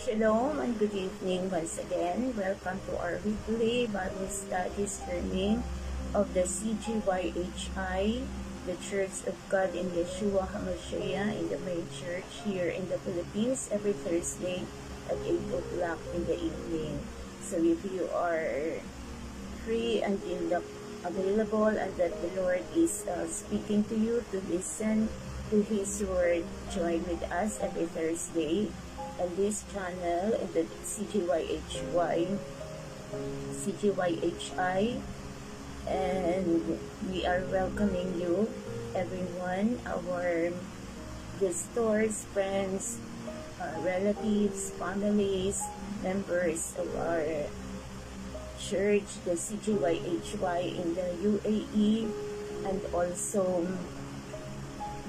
Shalom and good evening once again. Welcome to our weekly Bible study streaming of the CGYHI, the Church of God in Yeshua HaMashiach in the main church here in the Philippines every Thursday at 8 o'clock in the evening. So if you are free and available and that the Lord is speaking to you to listen to His Word, join with us every Thursday on this channel in the CGYHI, and we are welcoming you, everyone, our visitors, friends, relatives, families, members of our church, the CGYHI in the UAE, and also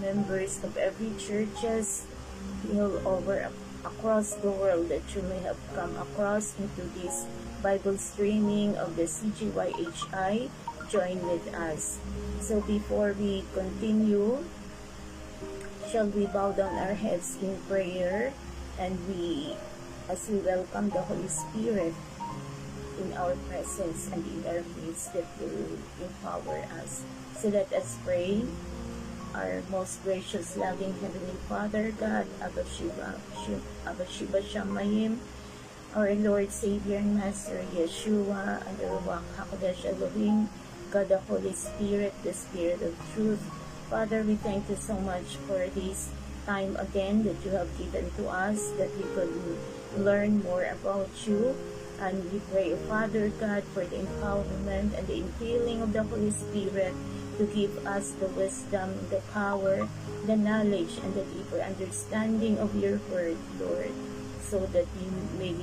members of every churches all over across the world that you may have come across into this Bible streaming of the CGYHI. Join with us. So before we continue, shall we bow down our heads in prayer, and as we welcome the Holy Spirit in our presence and in our midst that will empower us. So let us pray. Our most gracious, loving Heavenly Father, God, Abba Sheba Shamayim, our Lord, Savior, and Master, Yeshua, and the Ruach HaKodesh Elohim, God, the Holy Spirit, the Spirit of Truth. Father, we thank you so much for this time again that you have given to us, that we could learn more about you. And we pray, Father God, for the empowerment and the infilling of the Holy Spirit to give us the wisdom, the power, the knowledge, and the deeper understanding of your word, Lord, so that we may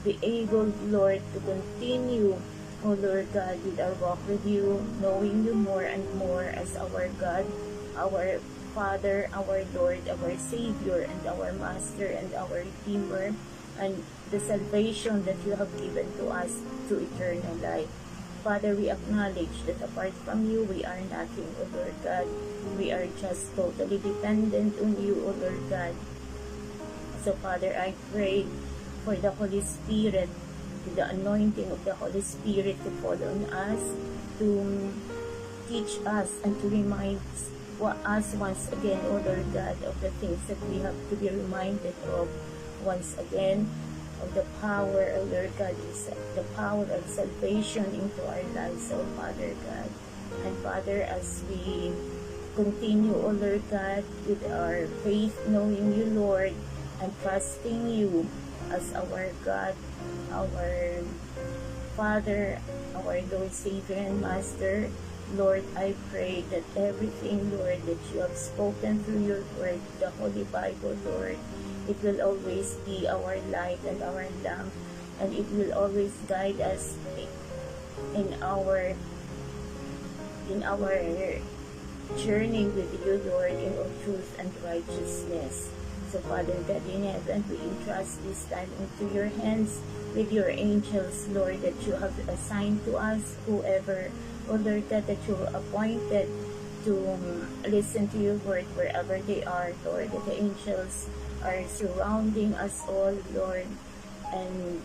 be able, Lord, to continue, oh Lord God, with our walk with you, knowing you more and more as our God, our Father, our Lord, our Savior, and our Master, and our Redeemer, and the salvation that you have given to us to eternal life. Father, we acknowledge that apart from you, we are nothing, O Lord God. We are just totally dependent on you, O Lord God. So, Father, I pray for the Holy Spirit, the anointing of the Holy Spirit to fall on us, to teach us and to remind us once again, O Lord God, of the things that we have to be reminded of once again, of the power of Lord God, is the power of salvation into our lives, oh Father God. And Father, as we continue, oh Lord God, with our faith, knowing you, Lord, and trusting you as our God, our Father, our Lord, Savior, and Master, Lord, I pray that everything, Lord, that you have spoken through your word, the Holy Bible, Lord, it will always be our light and our lamp, and it will always guide us in our journey with you, Lord, in all truth and righteousness. So, Father God in heaven, we entrust this time into your hands with your angels, Lord, that you have assigned to us, whoever, oh Lord God, that you appointed to listen to your word wherever they are, Lord, that the angels are surrounding us all, Lord, and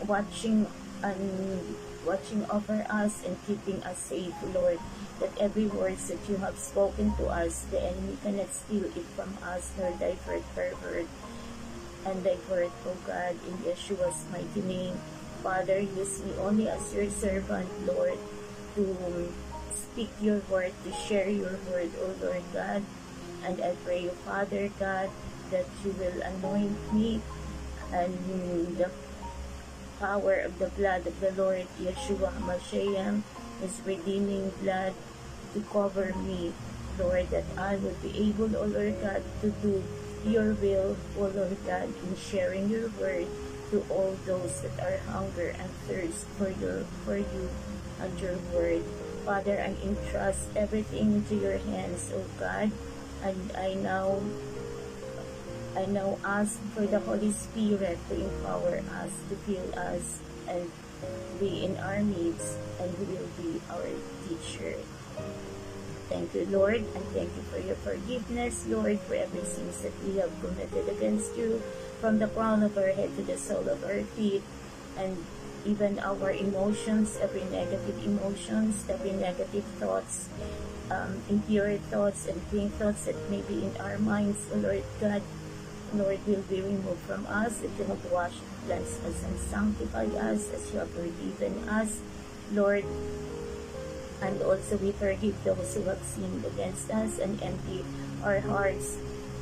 watching over us and keeping us safe, Lord, that every word that you have spoken to us, the enemy cannot steal it from us, nor divert, oh God, in Yeshua's mighty name. Father, use me only as your servant, Lord, to speak your word, to share your word, oh Lord God. And I pray, Father God, that you will anoint me, and the power of the blood of the Lord Yeshua HaMashiach, His redeeming blood, to cover me, Lord, that I will be able, O Lord God, to do your will, O Lord God, in sharing your word to all those that are hunger and thirst for you and your word. Father, I entrust everything into your hands, O God, and I now ask for the Holy Spirit to empower us, to fill us, and be in our needs, and He will be our teacher. thank you, Lord. I thank you for your forgiveness, Lord, for every sins that we have committed against you, from the crown of our head to the sole of our feet, and even our emotions, every negative emotions, every negative thoughts, impure thoughts and clean thoughts that may be in our minds, Lord God, Lord, will be removed from us, that you have washed, cleansed us, and sanctified us as you have forgiven us, Lord. And also we forgive those who have sinned against us, and empty our hearts,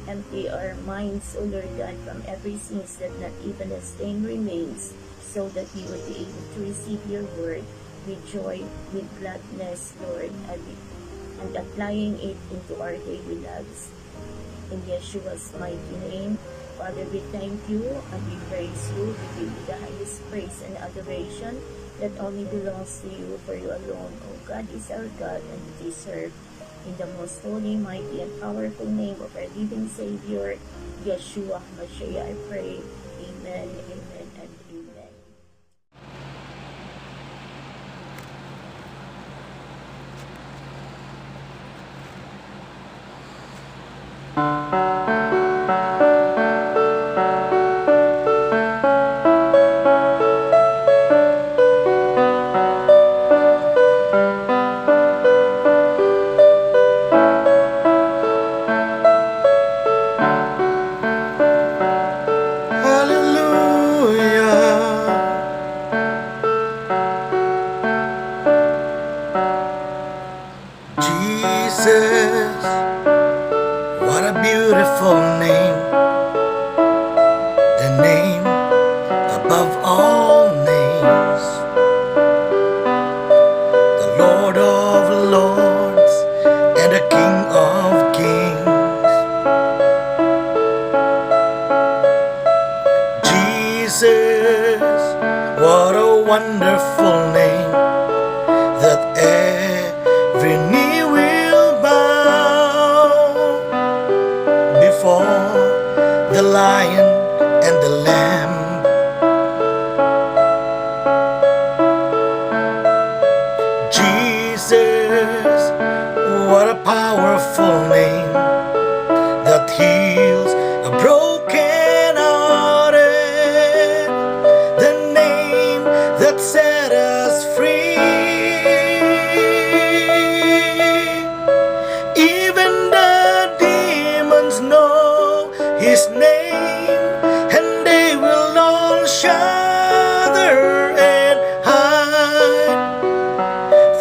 empty our minds, O Lord God, from every sin, that not even a stain remains, so that we would be able to receive your word with joy, with gladness, Lord, and applying it into our daily lives. In Yeshua's mighty name, Father, we thank you and we praise you. We give you the highest praise and adoration that only belongs to you, for you alone, O God, is our God, and we deserve. In the most holy, mighty, and powerful name of our living Savior, Yeshua HaMashiach, I pray. Amen, amen, and amen. Jesus, what a beautiful name, the name above all names, the Lord of lords and the King of kings. Jesus, what a wonderful name, that every knee will bow before the Lion and the Lamb. Jesus, what a powerful name, that heals a broken hearted, the name that set us free. Even the demons know his name, and they will all shudder and hide.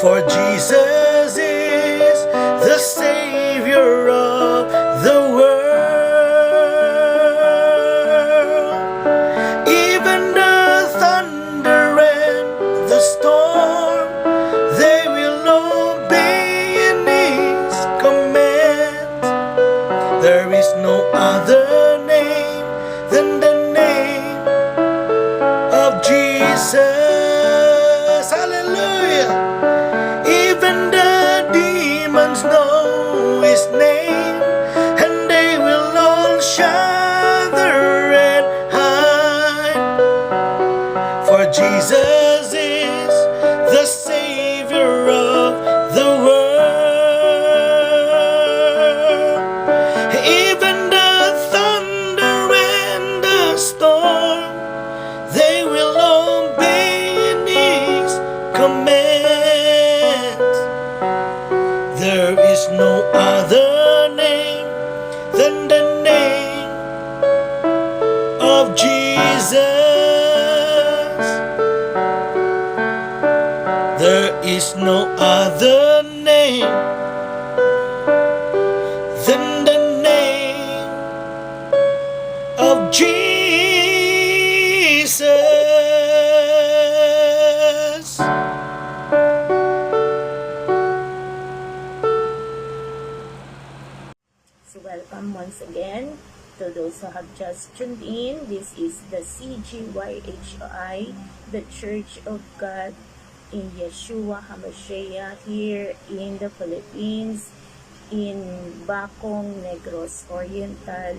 For Jesus is the Savior of the world. Even the thunder and the storm, they will obey in his commands. There is no other name than the name of Jesus. Hallelujah. Even the demons know his name, and they will all shudder and hide. For Jesus is the Savior of the world. Even the thunder and the storm, they will obey in his commands. There is no other name than the name of Jesus. There is no other name than the name of Jesus. So welcome once again to those who have just tuned in. This is the CGYHI, the Church of God in Yeshua HaMashiach, here in the Philippines, in Bacong, Negros Oriental,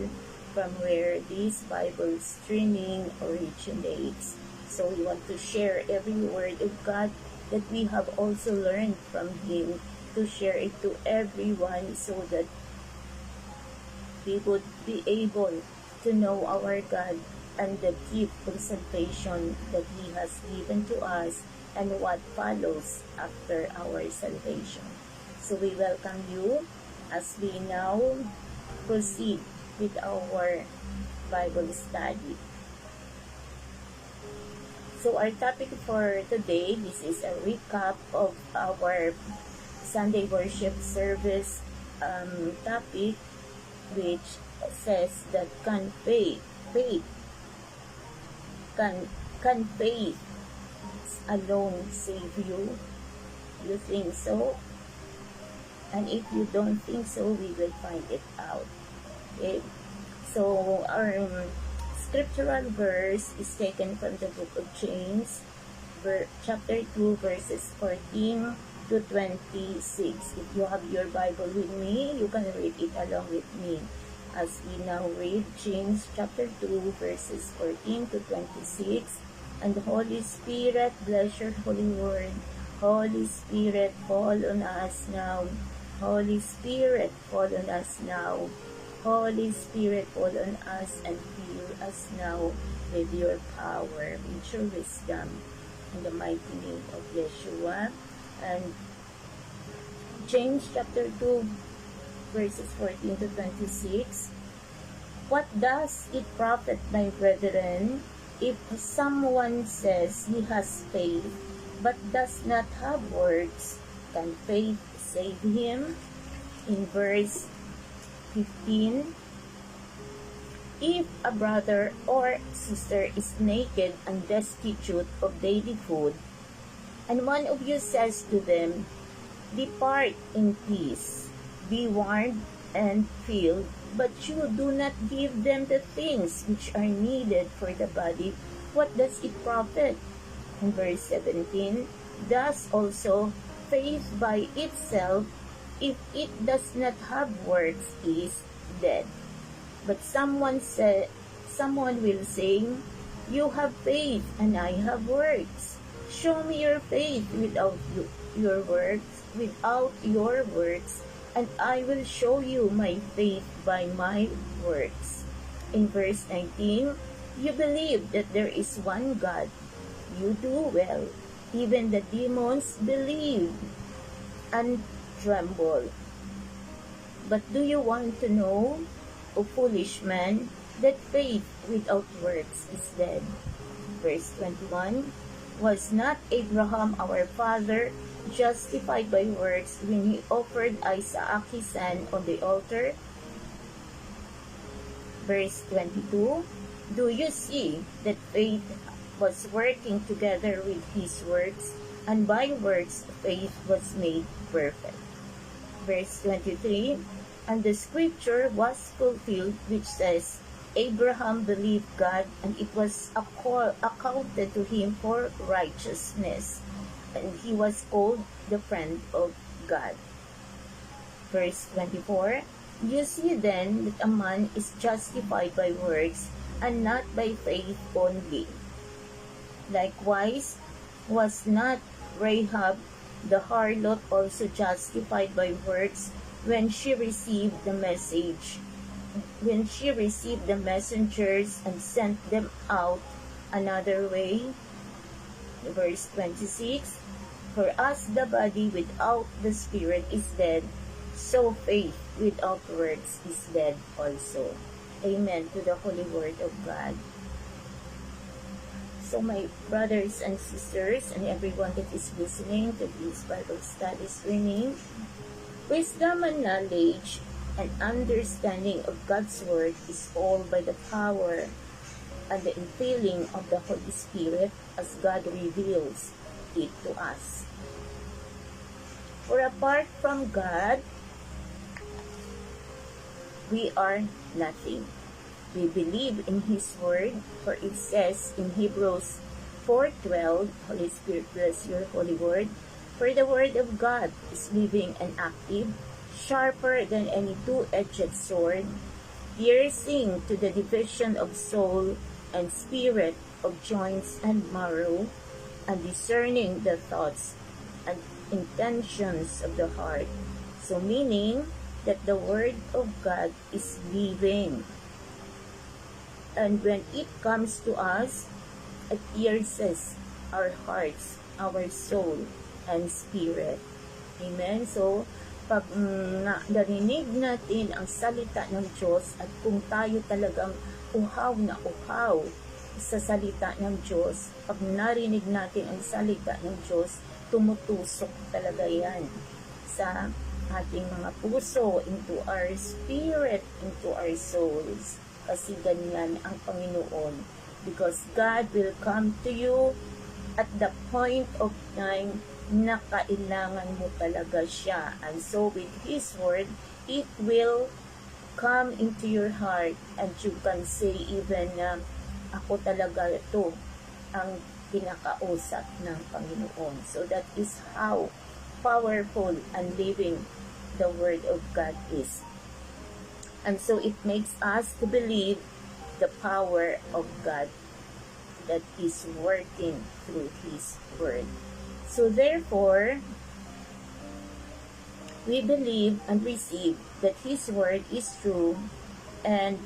from where this Bible streaming originates. So we want to share every word of God that we have also learned from Him to share it to everyone so that we would be able to know our God and the gift of salvation that He has given to us and what follows after our salvation. So we welcome you as we now proceed with our Bible study. So our topic for today, this is a recap of our Sunday worship service topic, which says that can faith alone save you? You think so? And if you don't think so, we will find it out. Okay? So our scriptural verse is taken from the book of James, chapter 2, verses 14 to 26. If you have your Bible with me, you can read it along with me. As we now read James chapter 2, verses 14 to 26. And the Holy Spirit, bless your holy word. Holy Spirit, fall on us now. Holy Spirit, fall on us now. Holy Spirit, fall on us and fill us now with your power, with your wisdom. In the mighty name of Yeshua. And James chapter 2, verses 14 to 26. What does it profit, my brethren, if someone says he has faith, but does not have works? Can faith save him? In verse 15, if a brother or sister is naked and destitute of daily food, and one of you says to them, depart in peace, be warmed and filled, but you do not give them the things which are needed for the body, what does it profit? In verse 17, thus also faith by itself, if it does not have works, is dead. But someone will say, you have faith and I have works. Show me your faith without your works, and I will show you my faith by my works. In verse 19, you believe that there is one God. You do well. Even the demons believe and tremble. But do you want to know, O foolish man, that faith without works is dead? Verse 21, was not Abraham our father justified by works when he offered Isaac his son on the altar? Verse 22, do you see that faith was working together with his works, and by works faith was made perfect? Verse 23, and the scripture was fulfilled which says, Abraham believed God, and it was accounted to him for righteousness, and he was called the friend of God. Verse 24, you see then that a man is justified by works, and not by faith only. Likewise, was not Rahab the harlot also justified by works when she received the messengers and sent them out another way? Verse 26, for as the body without the spirit is dead, so faith without works is dead also. Amen to the holy word of God. So my brothers and sisters and everyone that is listening to this Bible study streaming, wisdom and knowledge and understanding of God's word is all by the power and the infilling of the Holy Spirit as God reveals it to us. For apart from God, we are nothing. We believe in His word, for it says in Hebrews 4:12, Holy Spirit, bless your holy word, for the word of God is living and active, sharper than any two-edged sword, piercing to the division of soul and spirit, of joints and marrow, and discerning the thoughts and intentions of the heart. So meaning that the Word of God is living. And when it comes to us, it pierces our hearts, our soul, and spirit. Amen? So, pag narinig natin ang salita ng Diyos at kung tayo talagang uhaw na uhaw sa salita ng Diyos, pag narinig natin ang salita ng Diyos, tumutusok talaga yan sa ating mga puso, into our spirit, into our souls. Kasi ganyan ang Panginoon. Because God will come to you at the point of time na kailangan mo talaga siya. And so with His Word, it will come into your heart and you can say even na ako talaga ito ang pinakausap ng Panginoon. So that is how powerful and living the Word of God is. And so it makes us to believe the power of God that is working through His Word. So therefore, we believe and receive that His Word is true, and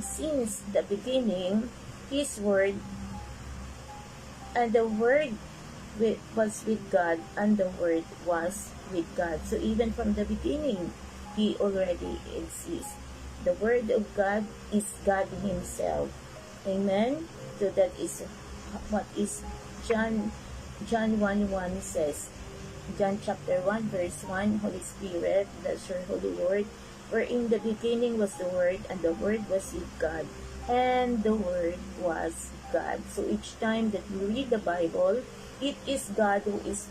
since the beginning, His Word and the Word was with God, and the Word was with God. So even from the beginning, He already exists. The Word of God is God Himself. Amen? So that is what is John 1:1 says. John chapter 1 verse 1, Holy Spirit, that's your Holy Word, for in the beginning was the Word, and the Word was with God, and the Word was God. So each time that we read the Bible, it is God who is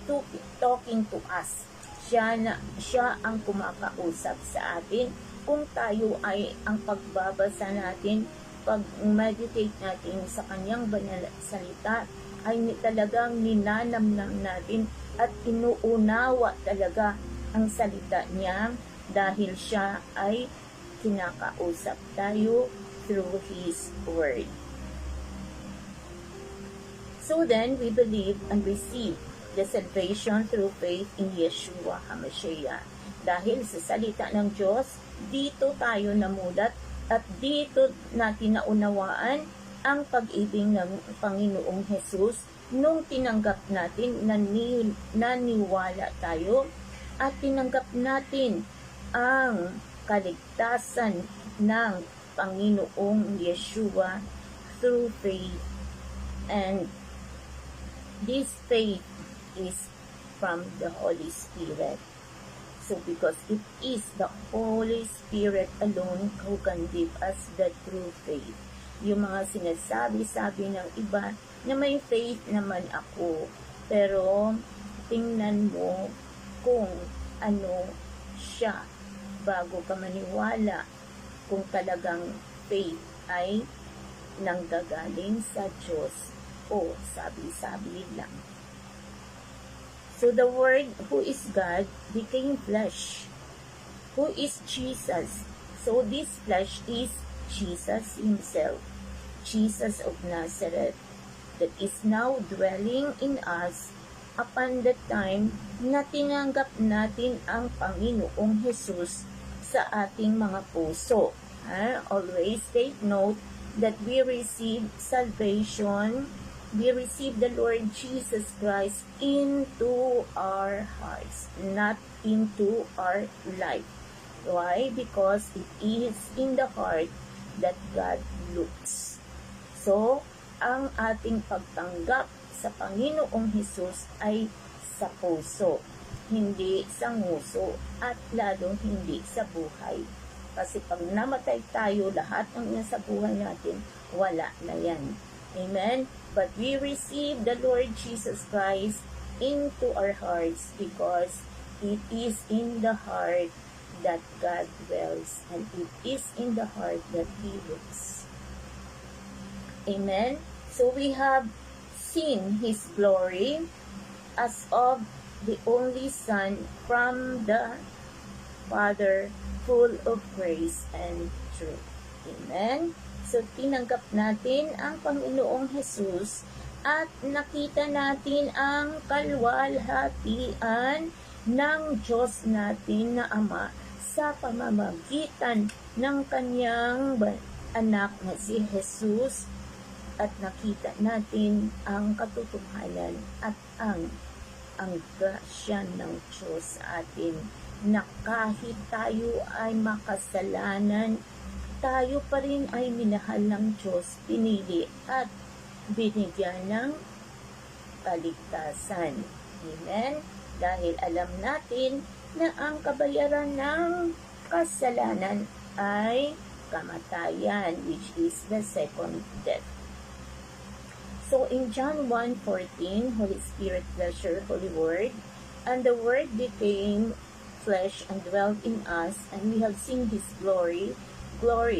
talking to us. Siya ang kumakausap sa atin. Kung tayo ay ang pagbabasa natin, pag-meditate natin sa kanyang banal salita, ay talagang ninanamnam natin at inuunawa talaga ang salita niya dahil siya ay kinakausap tayo through His Word. So then, we believe and receive the salvation through faith in Yeshua HaMashiach. Dahil sa salita ng Diyos, dito tayo namulat at dito natin naunawaan ang pag-ibig ng Panginoong Hesus nung tinanggap natin, naniwala tayo at tinanggap natin ang kaligtasan ng Panginoong Yeshua through faith. And this faith is from the Holy Spirit. So because it is the Holy Spirit alone who can give us the true faith. Yung mga sinasabi-sabi ng iba na may faith naman ako, pero tingnan mo kung ano siya bago ka maniwala kung talagang faith ay nanggagaling sa Diyos o sabi-sabi lang. So the Word who is God became flesh. Who is Jesus? So this flesh is Jesus Himself, Jesus of Nazareth, that is now dwelling in us upon the time na tinanggap natin ang Panginoong Jesus sa ating mga puso. Always take note that we receive salvation, we receive the Lord Jesus Christ into our hearts, not into our life. Why? Because it is in the heart that God looks. So, ang ating pagtanggap sa Panginoong Hesus ay sa puso, hindi sa nguso, at lalong hindi sa buhay. Kasi pag namatay tayo, lahat ng nasa buhay natin, wala na yan. Amen? But we receive the Lord Jesus Christ into our hearts because it is in the heart that God dwells, and it is in the heart that He looks. Amen? So we have seen His glory as of the only Son from the Father, full of grace and truth. Amen? So tinanggap natin ang Panginoong Hesus at nakita natin ang kalwalhatian ng Diyos natin na Ama sa pamamagitan ng kanyang anak na si Jesus, at nakita natin ang katotohanan at ang grasya ng Diyos sa atin, na kahit tayo ay makasalanan, tayo pa rin ay minahal ng Diyos, pinili at binigyan ng kaligtasan. Amen? Dahil alam natin na ang kabayaran ng kasalanan ay kamatayan, which is the second death. So in John 1:14, Holy Spirit bless your holy word, and the word became flesh and dwelt in us, and we have seen his glory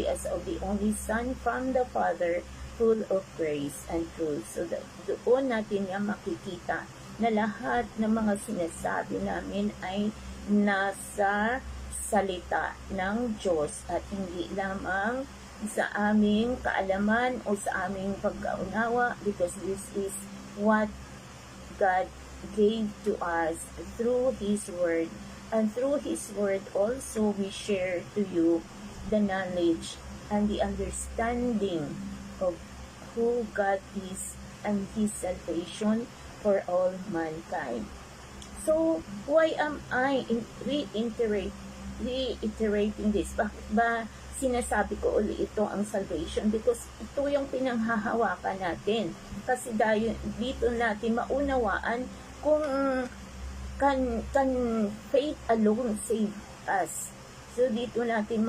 as of the only Son from the Father, full of grace and truth. So doon natin yung makikita na lahat ng mga sinasabi namin ay nasa salita ng Diyos at hindi lamang sa aming kaalaman o sa aming pagkaunawa, because this is what God gave to us through His Word. And through His Word also we share to you the knowledge and the understanding of who God is and His salvation for all mankind. So, why am I reiterating this? Bakit ba sinasabi ko uli ito ang salvation? Because ito yung pinanghahawakan natin. Kasi dahil dito natin maunawaan kung can faith alone save us. So dito natin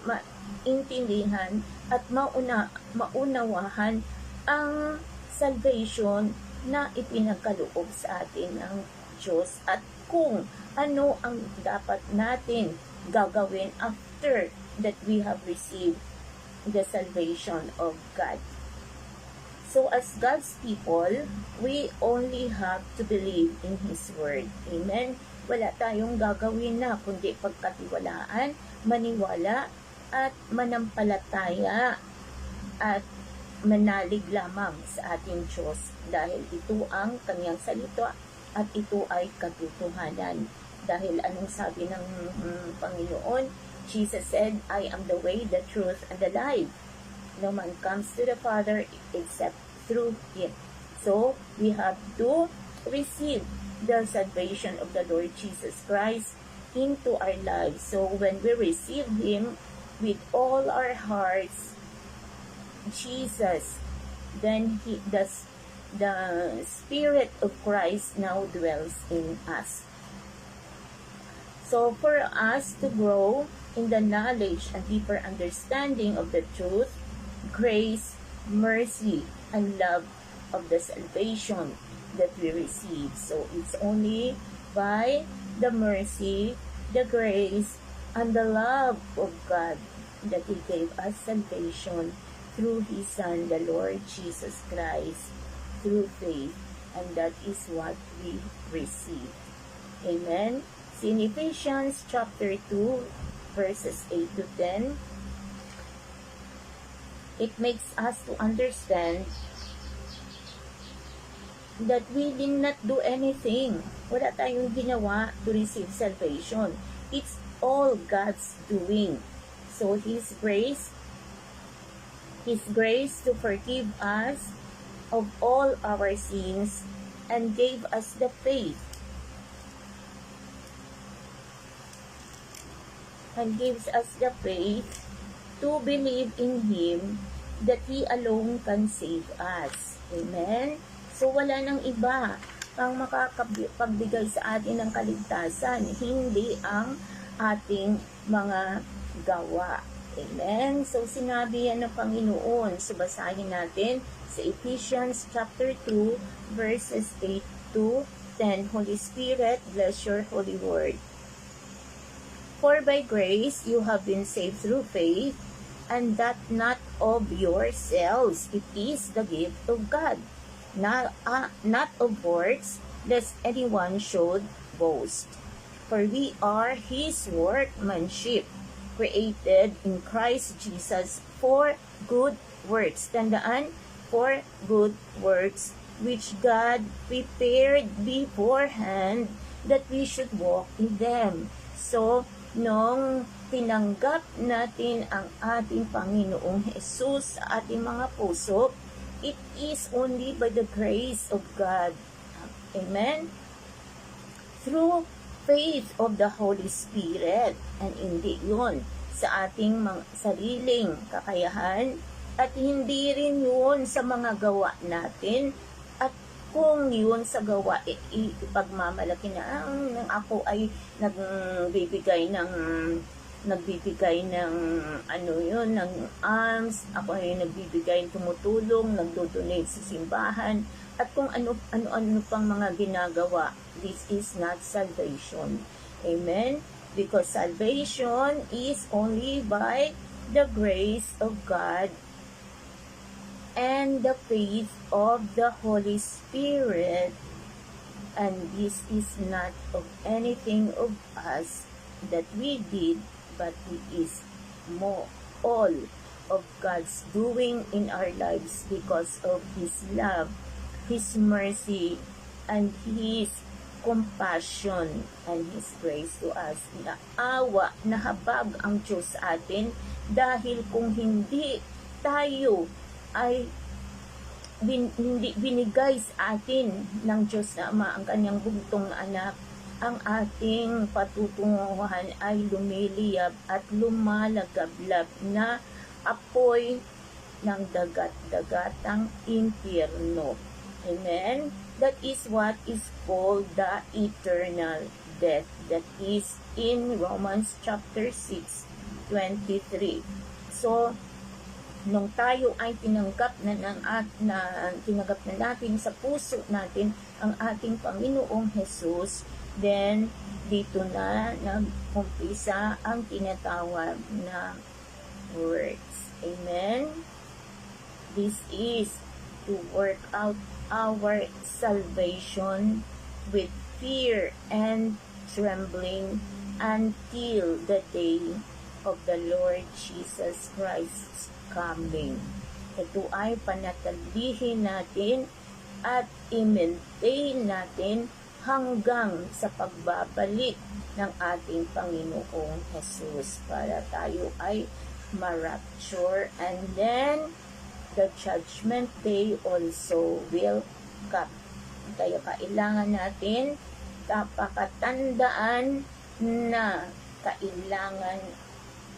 maintindihan at maunawahan ang salvation na ipinagkaloob sa atin ng Diyos, at kung ano ang dapat natin gagawin after that we have received the salvation of God. So as God's people, we only have to believe in His Word. Amen? Wala tayong gagawin na kundi pagkatiwalaan, maniwala, at manampalataya, at manalig lamang sa ating Diyos, dahil ito ang kanyang salita at ito ay katotohanan. Dahil anong sabi ng Panginoon? Jesus said, I am the way, the truth, and the life. No man comes to the Father except through Him. So, we have to receive the salvation of the Lord Jesus Christ into our lives. So, when we receive Him with all our hearts, Jesus, then the Spirit of Christ now dwells in us. So, for us to grow in the knowledge and deeper understanding of the truth, grace, mercy, and love of the salvation that we receive. So, it's only by the mercy, the grace, and the love of God that He gave us salvation through His Son, the Lord Jesus Christ, through faith, and that is what we receive. Amen? So in Ephesians chapter 2, verses 8 to 10, it makes us to understand that we did not do anything. Wala tayong ginawa to receive salvation. It's all God's doing. So His grace to forgive us of all our sins and gave us the faith to believe in Him, that He alone can save us. Amen? So wala nang iba ang makakapagbigay sa atin ng kaligtasan, hindi ang ating mga gawa. Amen? So sinabi yan ng Panginoon. So basahin natin sa Ephesians chapter 2 verses 8 to 10. Holy Spirit, bless your holy word. For by grace you have been saved through faith, and that not of yourselves, it is the gift of God, not of works, lest anyone should boast. For we are His workmanship, created in Christ Jesus for good works. Tandaan, for good works which God prepared beforehand that we should walk in them. So, nung tinanggap natin ang ating Panginoong Jesus sa ating mga puso, it is only by the grace of God. Amen? Through faith of the Holy Spirit. And hindi yun sa ating sariling kakayahan at hindi rin yun sa mga gawa natin. At kung yun sa gawa, ipagmamalaki na ako ay nagbibigay ng ng alms, ako ay nagbibigay, tumutulong, nagdo-donate sa simbahan, at kung ano pang mga ginagawa. This is not salvation. Amen? Because salvation is only by the grace of God and the faith of the Holy Spirit. And this is not of anything of us that we did, but it is more all of God's doing in our lives because of His love, His mercy, and His compassion and His grace to us. Naawa, nahabag ang Diyos sa atin dahil kung hindi tayo ay hindi binigay sa atin ng Diyos na Ama ang kanyang bugtong anak, ang ating patutunguhan ay lumiliyab at lumalagablab na apoy ng dagat-dagatang impyerno. Amen? That is what is called the eternal death. That is in Romans chapter 6:23. So, nung tayo ay tinanggap na natin sa puso natin ang ating Panginoong Jesus, then dito na nag-umpisa ang tinatawag na works. Amen? This is to work out our salvation with fear and trembling until the day of the Lord Jesus Christ's coming. Ito ay panatilihin natin at i-maintain natin hanggang sa pagbabalik ng ating Panginoong Jesus para tayo ay ma-rapture, and then the judgment day also will come. Kaya kailangan natin kapakatandaan na kailangan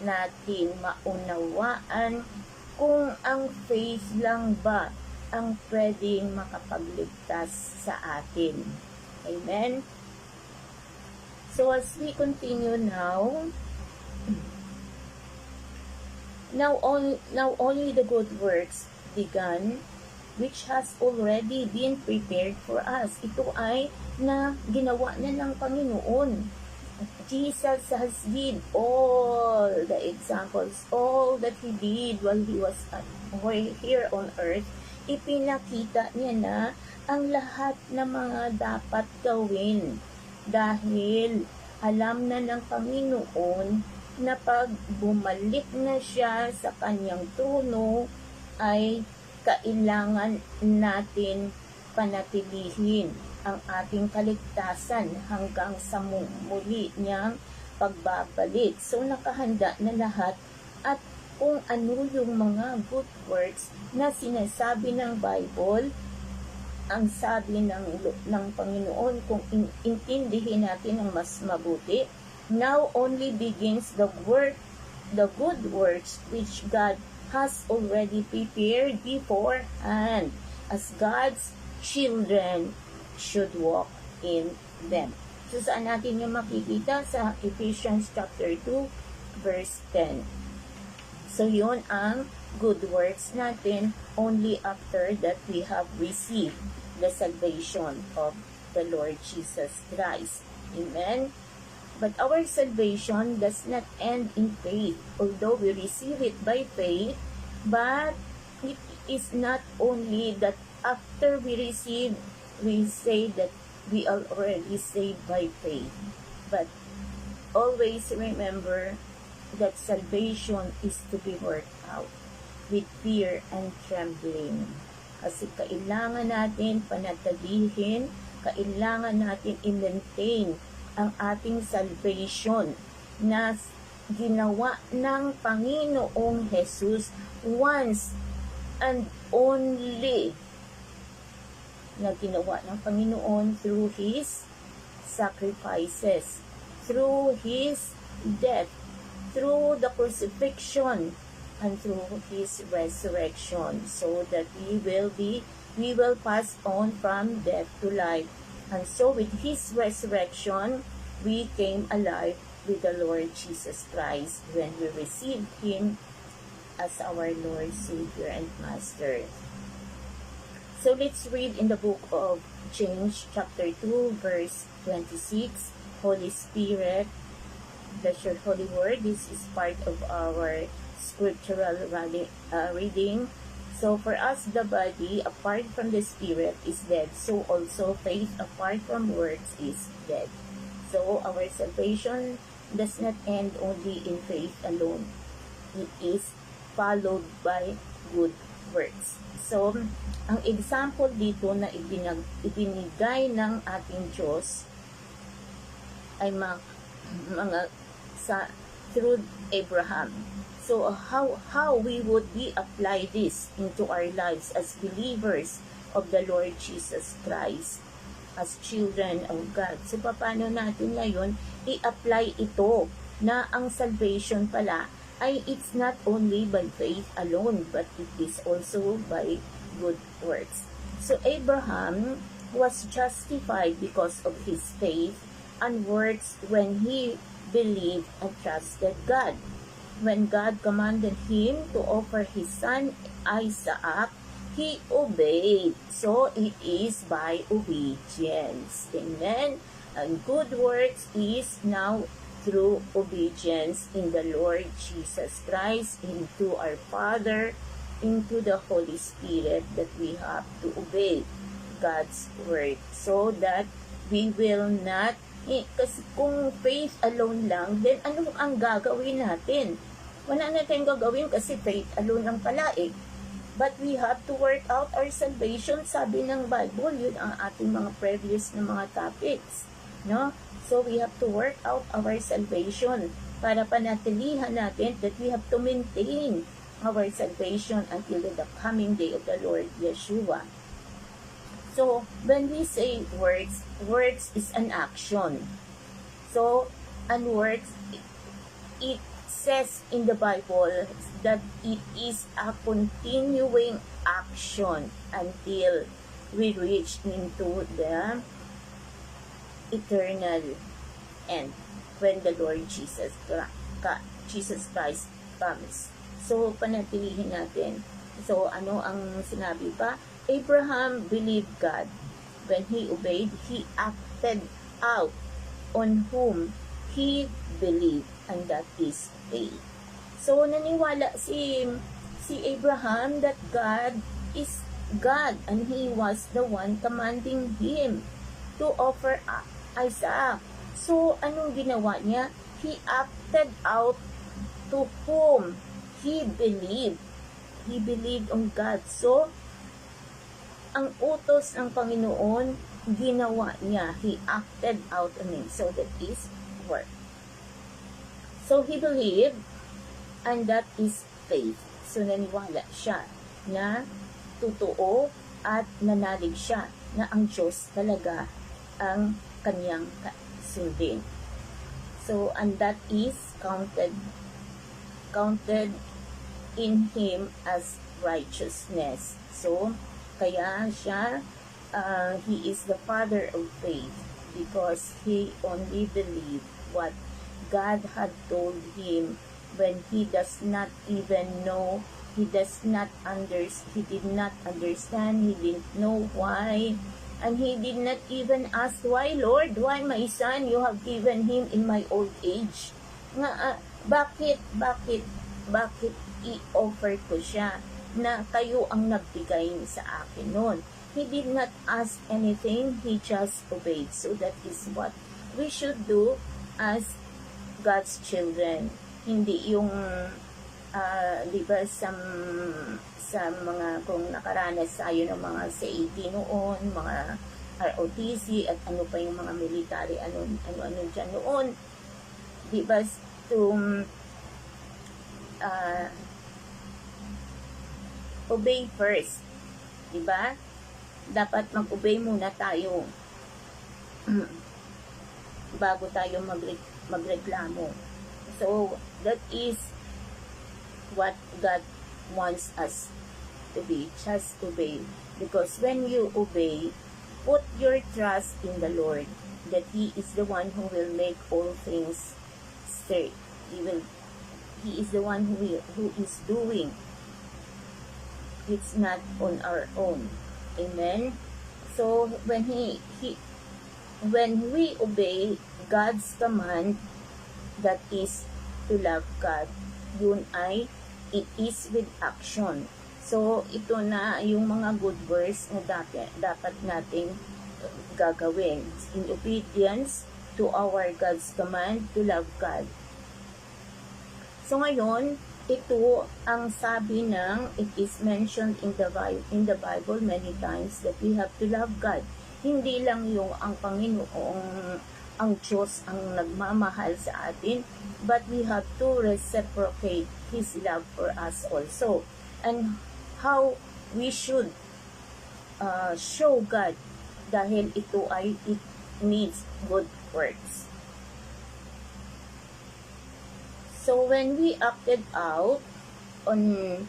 natin maunawaan kung ang faith lang ba ang pwedeng makapagligtas sa atin. Amen? So as we continue now only the good works begun, which has already been prepared for us. Ito ay na ginawa na ng Panginoon. Jesus has did all the examples, all that He did while He was here on earth. Ipinakita niya na ang lahat ng mga dapat gawin dahil alam na ng Panginoon na pag bumalik na siya sa kanyang trono ay kailangan natin panatilihin ang ating kaligtasan hanggang sa muli niyang pagbabalik. So nakahanda na lahat, at kung ano yung mga good works na sinasabi ng Bible, ang sabi ng Panginoon, kung intindihin natin ang mas mabuti, now only begins the good works which God has already prepared beforehand, as God's children should walk in them. So saan natin yung makikita? Sa Ephesians chapter 2 verse 10. So yun ang good works natin only after that we have received the salvation of the Lord Jesus Christ. Amen? But our salvation does not end in faith, although we receive it by faith, but it is not only that after we receive, we say that we are already saved by faith. But always remember that salvation is to be worked out with fear and trembling. Kasi kailangan natin panatilihin, kailangan natin i-maintain ang ating salvation na ginawa ng Panginoong Jesus once and only, na ginawa ng Panginoon through His sacrifices, through His death, through the crucifixion, and through His resurrection, so that we will pass on from death to life. And so with His resurrection, we came alive with the Lord Jesus Christ when we received Him as our Lord, Savior, and Master. So let's read in the book of James chapter 2 verse 26. Holy Spirit, bless your holy word. This is part of our scriptural reading. So for us, the body apart from the spirit is dead, so also faith apart from works is dead. So our salvation does not end only in faith alone. It is followed by good works. So ang example dito na ibinigay ng ating Diyos ay through Abraham. So how we would apply this into our lives as believers of the Lord Jesus Christ, as children of God. So paano natin ngayon i-apply ito na ang salvation pala ay it's not only by faith alone, but it is also by good works. So Abraham was justified because of his faith and works when he believed and trusted God. When God commanded him to offer his son Isaac, he obeyed. So it is by obedience. Amen. And good works is now through obedience in the Lord Jesus Christ, into our Father, into the Holy Spirit, that we have to obey God's word so that we will not, kasi kung faith alone lang, then ano ang gagawin natin? Wala na tayong gagawin kasi faith alone lang pala eh. But we have to work out our salvation, sabi ng Bible. Yun ang ating mga previous na mga topics, no? So we have to work out our salvation para panatilihan natin that we have to maintain our salvation until the coming day of the Lord Yeshua. So when we say works, works is an action. So, and works, it says in the Bible that it is a continuing action until we reach into the eternal end when the Lord Jesus Christ comes. So panatilihin natin. So ano ang sinabi pa? Abraham believed God. When he obeyed, he acted out on whom he believed, and that is faith. So naniwala si Abraham that God is God, and he was the one commanding him to offer Isaac. So anong ginawa niya? He acted out to whom he believed. He believed on God. So ang utos ng Panginoon, ginawa niya. He acted out on it. So that is work. So he believed, and that is faith. So naniwala siya na totoo at nanalig siya na ang Diyos talaga ang kanyang sundin. So, and that is counted in him as righteousness. So, kaya siya, he is the father of faith because he only believed what God had told him when he does not even know, he did not understand, he didn't know why, and he did not even ask, why Lord, why my son, you have given him in my old age? Bakit i-offer ko siya na kayo ang nagbigay sa akin noon? He did not ask anything, he just obeyed. So that is what we should do as God's children. Hindi yung Di ba sa mga, kung nakaranas tayo ng mga CAT noon, mga ROTC at ano pa yung mga military, ano dyan noon, di ba, to obey first, di ba? Dapat mag-obey muna tayo bago tayo magreklamo. So that is what God wants us to be, just obey. Because when you obey, put your trust in the Lord, that He is the one who will make all things straight. He is the one who is doing. It's not on our own. Amen. So when we obey God's command, that is to love God, yun ay it is with action. So ito na yung mga good works na dapat nating gagawin in obedience to our God's command to love God. So ngayon, ito ang sabi ng, it is mentioned in the Bible many times that we have to love God. Hindi lang yung ang Panginoong, ang Diyos ang nagmamahal sa atin, but we have to reciprocate His love for us also. And how we should show God, dahil ito ay, it needs good works. So when we acted out on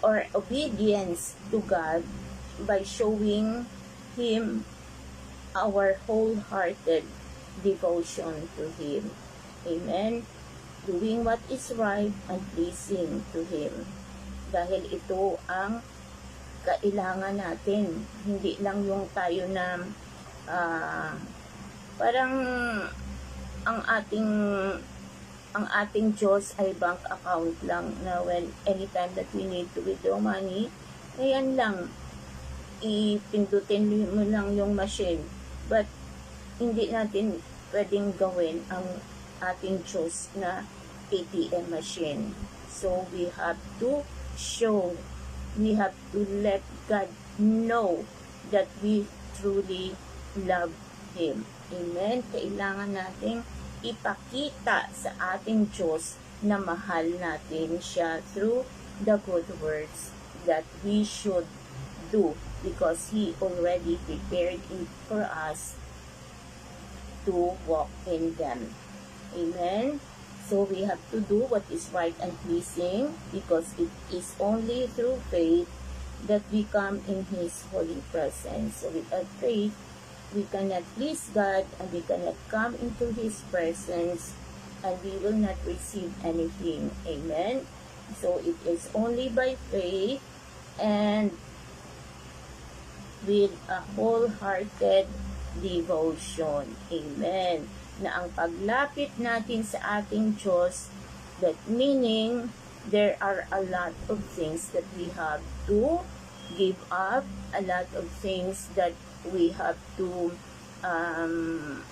or obedience to God by showing Him our wholehearted devotion to Him, amen, doing what is right and pleasing to Him, dahil ito ang kailangan natin, hindi lang yung tayo na parang ang ating Diyos ay bank account lang, na when anytime that we need to withdraw money, ayan lang, ipindutin mo lang yung machine. But hindi natin pwedeng gawin ang ating Diyos na ATM machine. So we have to let God know that we truly love Him. Amen? Kailangan nating ipakita sa ating Diyos na mahal natin siya through the good works that we should do, because He already prepared it for us to walk in them. Amen? So we have to do what is right and pleasing, because it is only through faith that we come in His holy presence. So without faith, we cannot please God, and we cannot come into His presence, and we will not receive anything. Amen? So it is only by faith and with a wholehearted devotion. Amen? Na ang paglapit natin sa ating Diyos, that meaning there are a lot of things that we have to give up, a lot of things that we have to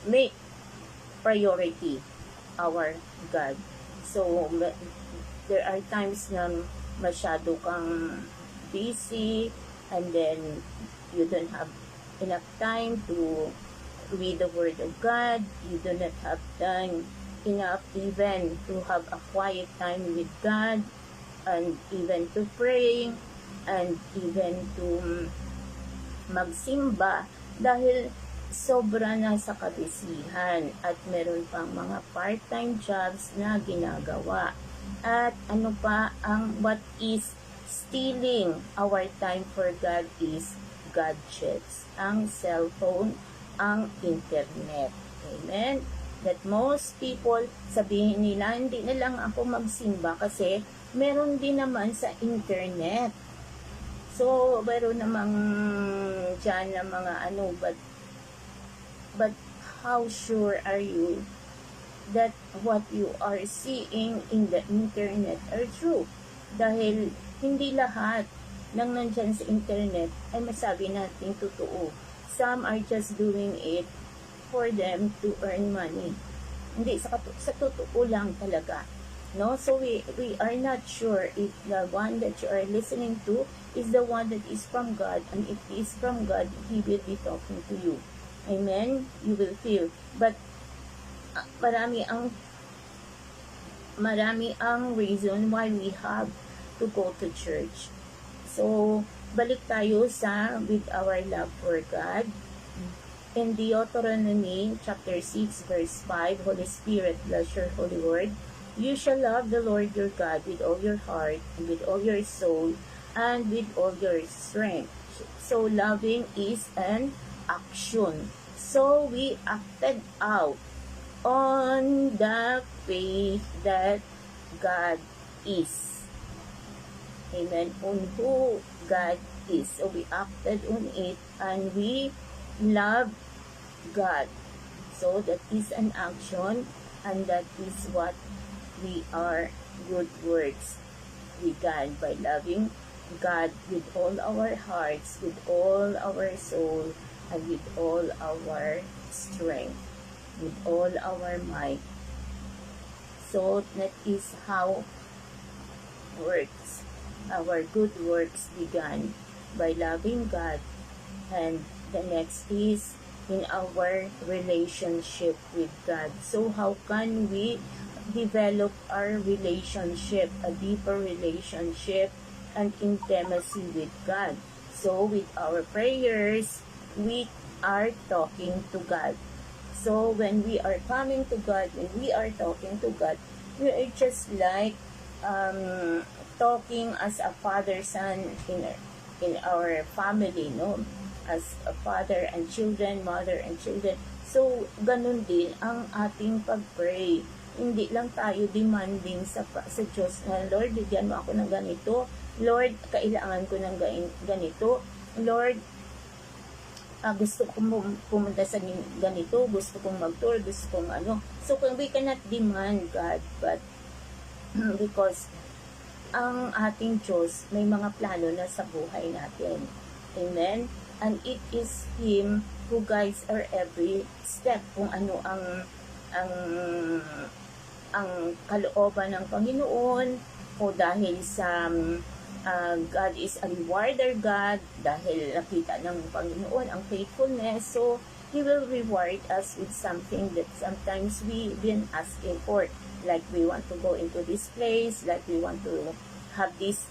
make priority our God. So there are times na masyado kang busy, and then you don't have enough time to read the Word of God. You do not have time enough even to have a quiet time with God, and even to pray, and even to magsimba, dahil sobra na sa kabisihan, at meron pang mga part-time jobs na ginagawa. At ano pa, what is stealing our time for God is gadgets, ang cellphone, ang internet. Amen? That most people, sabihin nila, hindi na lang ako magsimba kasi meron din naman sa internet. So, meron namang dyan na mga ano, but how sure are you that what you are seeing in the internet are true? Dahil hindi lahat ng nandyan sa internet ay masabi natin totoo. Some are just doing it for them to earn money. Hindi, sa totoo lang talaga. No, so we are not sure if the one that you are listening to is the one that is from God, and if it is from God, He will be talking to you. Amen? You will feel. But marami ang reason why we have to go to church. So, balik tayo sa with our love for God. In Deuteronomy chapter 6 verse 5, Holy Spirit, bless your holy word. You shall love the Lord your God with all your heart, and with all your soul, and with all your strength. So, loving is an action. So, we acted out on the faith that God is. Amen. On who God is. So, we acted on it, and we love God. So that is an action, and that is what we are good works began by loving God with all our hearts, with all our soul, and with all our strength, with all our might. So that is how works. Our good works began by loving God, and the next is in our relationship with God. So how can we develop our relationship, a deeper relationship and intimacy with God? So with our prayers, we are talking to God. So when we are coming to God, when we are talking to God, we are just like talking as a father-son in our family, no? As a father and children, mother and children. So, ganun din ang ating pag-pray. Hindi lang tayo demanding sa Diyos na, Lord, bigyan mo ako ng ganito. Lord, kailangan ko ng ganito. Lord, gusto kong pumunta sa ganito, gusto kong mag-tour, gusto kong ano. So, we cannot demand God, but because ang ating Diyos may mga plano na sa buhay natin. Amen? And it is Him who guides our every step, kung ano ang kalooban ng Panginoon, o dahil sa God is a rewarder God, dahil nakita ng Panginoon ang faithfulness, so He will reward us with something that sometimes we've been asking for, like we want to go into this place, like we want to have this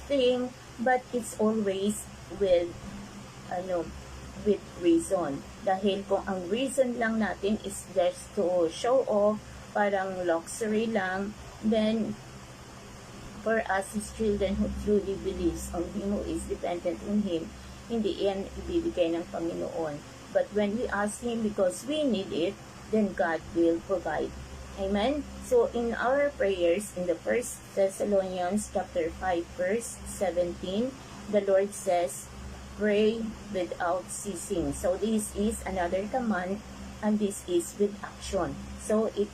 thing, but it's always with reason. Dahil kung ang reason lang natin is just to show off, parang luxury lang, then for us as children who truly believes on Him, who is dependent on Him, hindi yan ibibigay ng Panginoon. But when we ask Him because we need it, then God will provide. Amen? So in our prayers, in the 1 Thessalonians chapter 5 verse 17, the Lord says, pray without ceasing. So this is another command, and this is with action. So it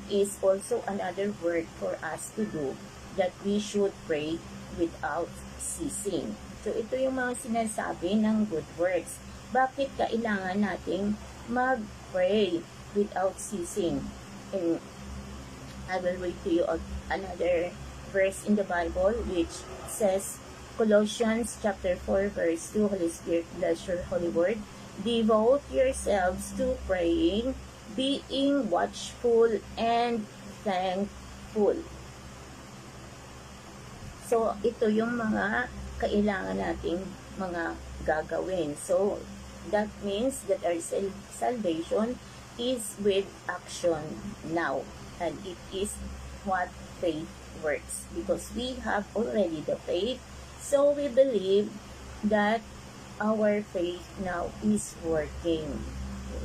is also another word for us to do, that we should pray without ceasing. So ito yung mga sinasabi ng good works. Bakit kailangan nating mag-pray without ceasing? And I will read to you another verse in the Bible which says, Colossians chapter 4 verse 2, Holy Spirit, bless your holy word. Devote yourselves to praying, being watchful and thankful. So, ito yung mga kailangan nating mga gagawin. So, that means that our salvation is with action now. And it is what faith works. Because we have already the faith, so we believe that our faith now is working.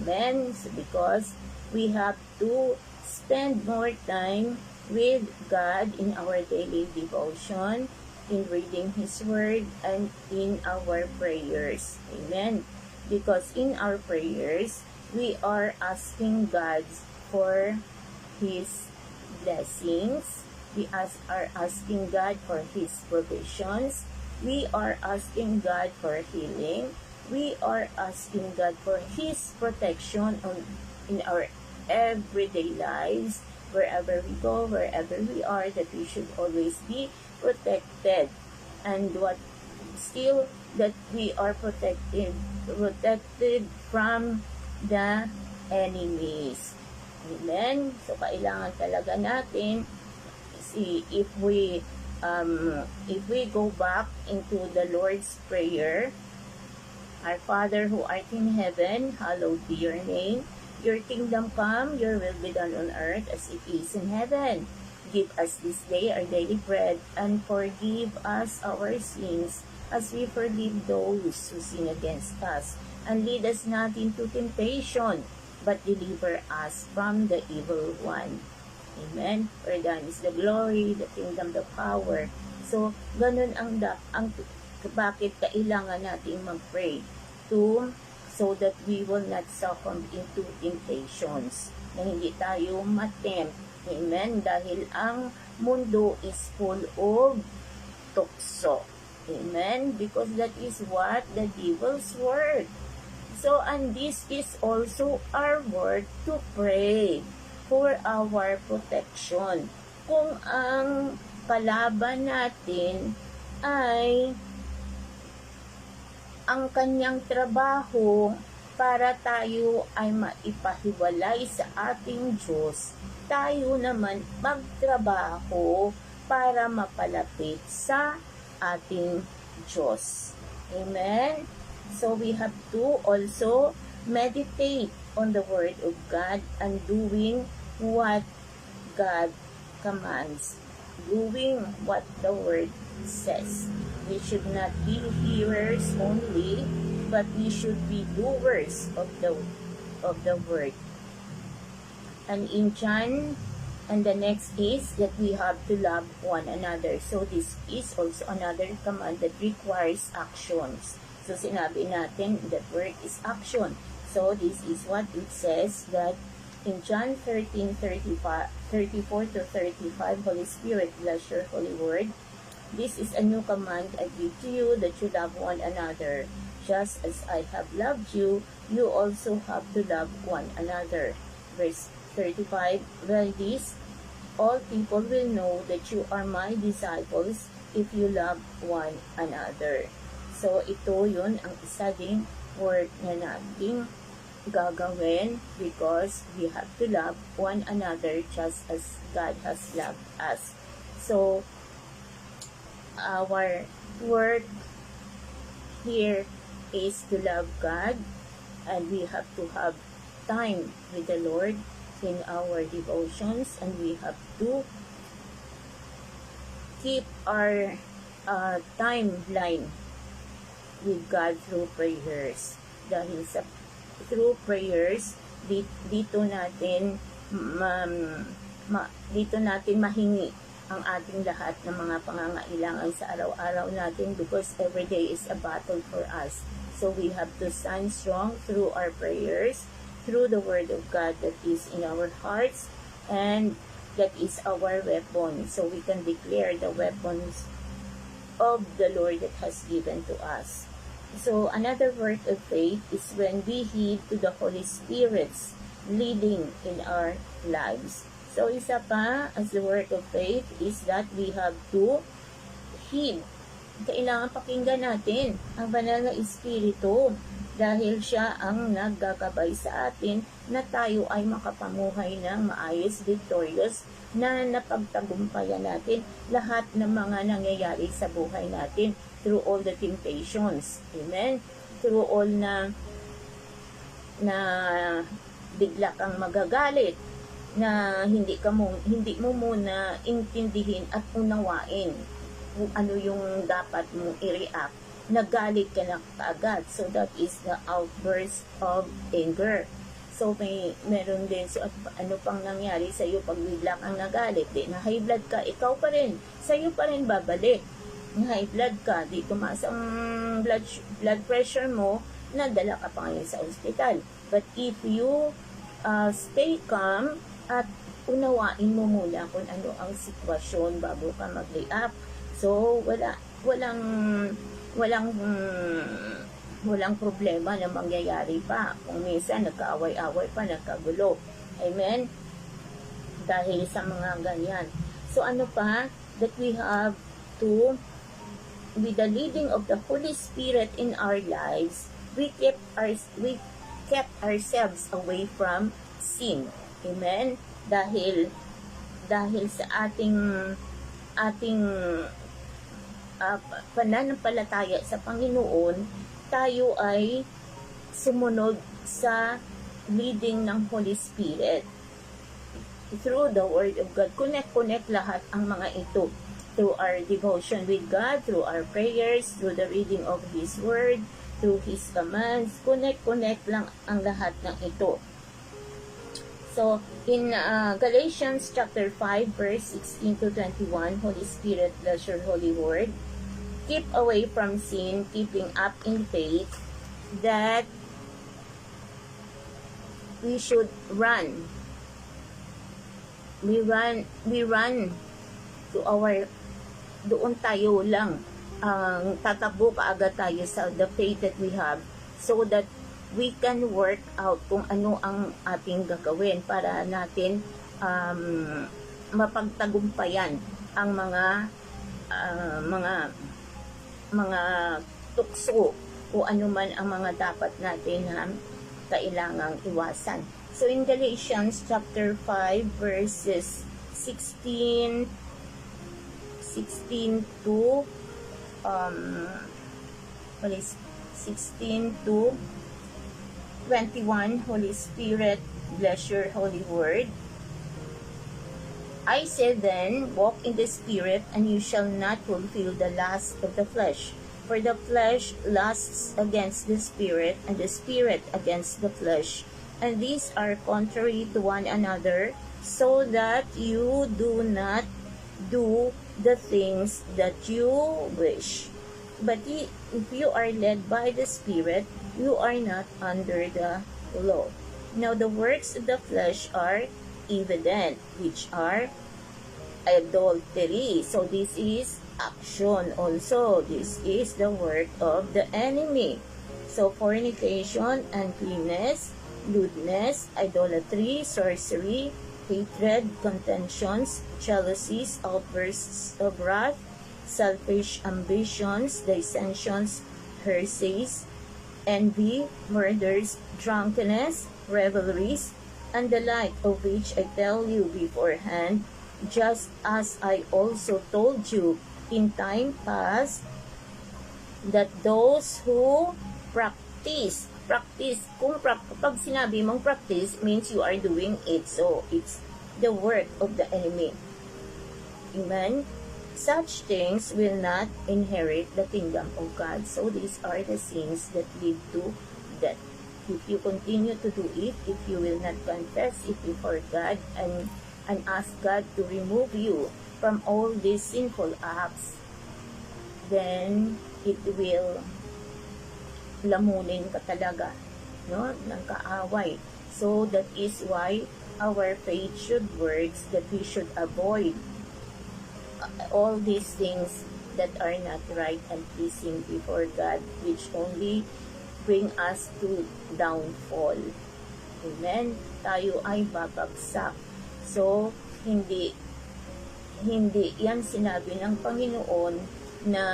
Amen? So because we have to spend more time with God in our daily devotion, in reading His Word, and in our prayers. Amen? Because in our prayers, we are asking God for His blessings. We are asking God for His provisions. We are asking God for healing. We are asking God for His protection in our everyday lives, wherever we go, wherever we are, that we should always be protected. And what still that we are protected from the enemies. Amen? So, kailangan talaga natin, if we go back into the Lord's Prayer, Our Father who art in heaven, hallowed be your name. Your kingdom come, your will be done on earth as it is in heaven. Give us this day our daily bread, and forgive us our sins, as we forgive those who sin against us. And lead us not into temptation, but deliver us from the evil one. Amen. For thine is the glory, the kingdom, the power. So, ganun ang bakit kailangan nating mag-pray so that we will not succumb into temptations, na hindi tayo matempt. Amen. Dahil ang mundo is full of tukso. Amen. Because that is what the devil's word. So, and this is also our word to pray for our protection. Kung ang kalaban natin ay ang kanyang trabaho para tayo ay maipahiwalay sa ating Diyos, tayo naman magtrabaho para mapalapit sa ating Diyos. Amen? So we have to also meditate on the Word of God and doing what God commands, doing what the Word says. We should not be hearers only, but we should be doers of the Word. And in John, and the next is that we have to love one another. So this is also another command that requires actions. So sinabi natin that word is action. So this is what it says, that in John 13:34 to 35, Holy Spirit, bless your holy word. This is a new command I give to you, that you love one another. Just as I have loved you, you also have to love one another. Verse 35, by this, all people will know that you are my disciples if you love one another. So, ito yun ang isa ding word na nating gagawin, because we have to love one another just as God has loved us. So, our work here is to love God, and we have to have time with the Lord in our devotions, and we have to keep our timeline with God through prayers. Dahil through prayers, dito natin mahingi ang ating lahat ng mga pangangailangan sa araw-araw natin, because every day is a battle for us. So we have to stand strong through our prayers, through the Word of God that is in our hearts, and that is our weapon. So we can declare the weapons of the Lord that has given to us. So another work of faith is when we heed to the Holy Spirit's leading in our lives. So, isa pa as the work of faith is that we have to heed. Kailangan pakinggan natin ang banal na Espiritu, dahil siya ang naggagabay sa atin na tayo ay makapamuhay ng maayos, victorious, na napagtagumpayan natin lahat ng mga nangyayari sa buhay natin through all the temptations. Amen? Through all na bigla kang magagalit, na hindi mo muna intindihin at unawain kung ano yung dapat mong i-react. Nagalit ka na kaagad. So that is the outburst of anger. So meron din, so ano pang nangyari sa iyo pag bigla kang nagalit, na high blood ka, ikaw pa rin, sa iyo pa rin babalik. High blood ka, di tumaas ang blood pressure mo, nadala ka pa ngayon sa ospital. But if you stay calm at unawain mo muna kung ano ang sitwasyon bago ka mag-react. So, walang problema na mangyayari pa. Kung minsan, nagkaaway-away pa, nagkagulo. Amen? dahil sa mga ganyan. So ano pa? That we have to, with the leading of the Holy Spirit in our lives, we kept ourselves away from sin. Amen? Dahil sa ating pananampalataya sa Panginoon, tayo ay sumunod sa leading ng Holy Spirit. Through the Word of God, connect lahat ang mga ito. Through our devotion with God, through our prayers, through the reading of His Word, through His commands, connect lang ang lahat ng ito. So, in Galatians chapter 5, verse 16 to 21, Holy Spirit, bless your holy word. Keep away from sin, keeping up in faith, that we should run. We run to our, doon tayo lang, tatakbo kaagad tayo sa the faith that we have, so that we can work out kung ano ang ating gagawin para natin mapagtagumpayan ang mga tukso o ano man ang mga dapat natin na kailangang iwasan. So in Galatians chapter 5 verses 16 to 21, Holy Spirit, bless your holy word. I say then, walk in the Spirit, and you shall not fulfill the lust of the flesh. For the flesh lusts against the Spirit, and the Spirit against the flesh. And these are contrary to one another, so that you do not do the things that you wish. But if you are led by the Spirit, you are not under the law. Now the works of the flesh are evident, which are adultery. So this is action also. This is the work of the enemy. So fornication, uncleanness, lewdness, idolatry, sorcery, hatred, contentions, jealousies, outbursts of wrath, selfish ambitions, dissensions, heresies, envy, murders, drunkenness, revelries, and the like, of which I tell you beforehand, just as I also told you in time past, that those who practice, pag sinabi mong practice, means you are doing it. So, it's the work of the enemy. Amen? Such things will not inherit the kingdom of God. So, these are the sins that lead to death. If you continue to do it, if you will not confess it before God and ask God to remove you from all these sinful acts, then it will lamunin ka talaga, no, ng kaaway. So that is why our faith should work, that we should avoid all these things that are not right and pleasing before God, which only bring us to downfall. Amen? Tayo ay babagsak. So, hindi yan sinabi ng Panginoon na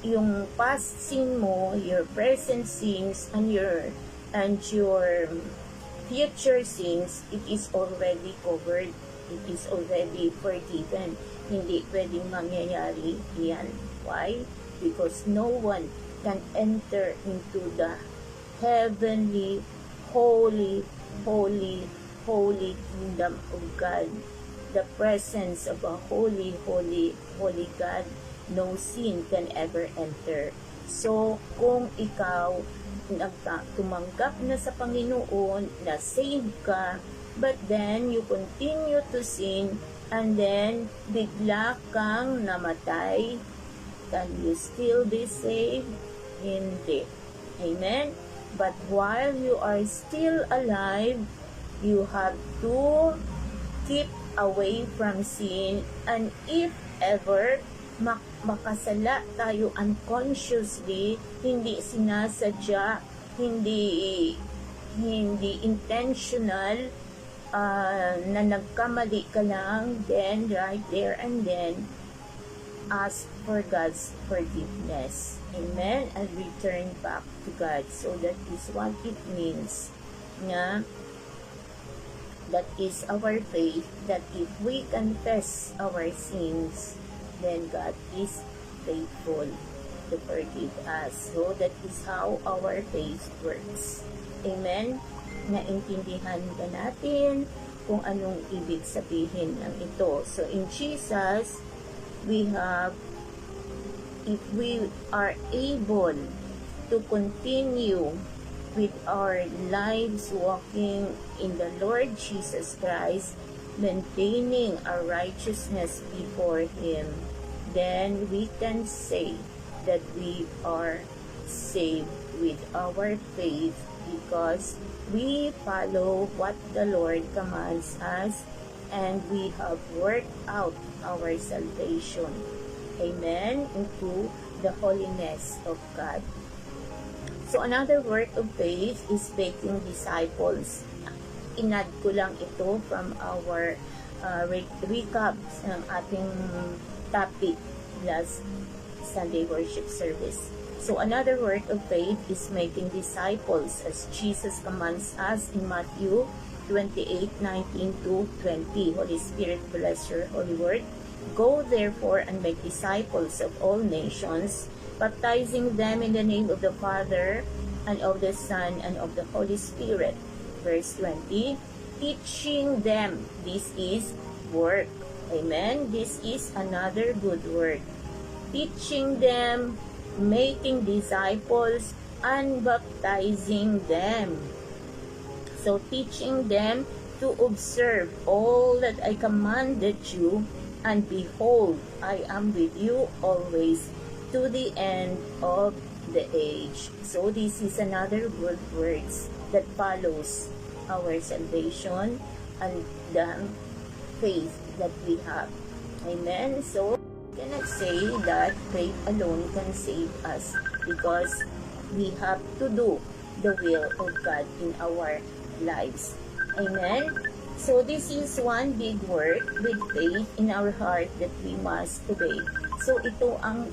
yung past sin mo, your present sins, and your future sins, it is already covered. It is already forgiven. Hindi pwedeng mangyayari yan. Why? Because no one can enter into the heavenly, holy kingdom of God. The presence of a holy God. No sin can ever enter. So, kung ikaw tumanggap na sa Panginoon, na save ka, but then you continue to sin, and then bigla kang namatay, can you still be saved? Hindi. Amen? But while you are still alive, you have to keep away from sin, and if ever makasala tayo unconsciously, hindi sinasadya, hindi intentional, na nagkamali ka lang, then right there and then, ask for God's forgiveness. Amen? And return back to God. So that is what it means. Nga, that is our faith, that if we confess our sins, then God is faithful to forgive us. So that is how our faith works. Amen? Naintindihan ba natin kung anong ibig sabihin ng ito? So in Jesus, we have, if we are able to continue with our lives walking in the Lord Jesus Christ, maintaining our righteousness before Him, then we can say that we are saved with our faith because we follow what the Lord commands us and we have worked out our salvation. Amen? Into the holiness of God. So another work of faith is making disciples. Inad ko lang ito from our recaps ng ating topic last Sunday worship service. So another work of faith is making disciples as Jesus commands us in Matthew 28:19-20. Holy Spirit, bless your holy word. Go therefore and make disciples of all nations, baptizing them in the name of the Father and of the Son and of the Holy Spirit. Verse 20, teaching them, this is work. Amen? This is another good work. Teaching them, making disciples, and baptizing them. So teaching them to observe all that I commanded you, and behold, I am with you always to the end of the age. So this is another good words that follows our salvation and the faith that we have. Amen. So we cannot say that faith alone can save us because we have to do the will of God in our lives. Amen. So this is one big work with faith in our heart that we must obey. So ito ang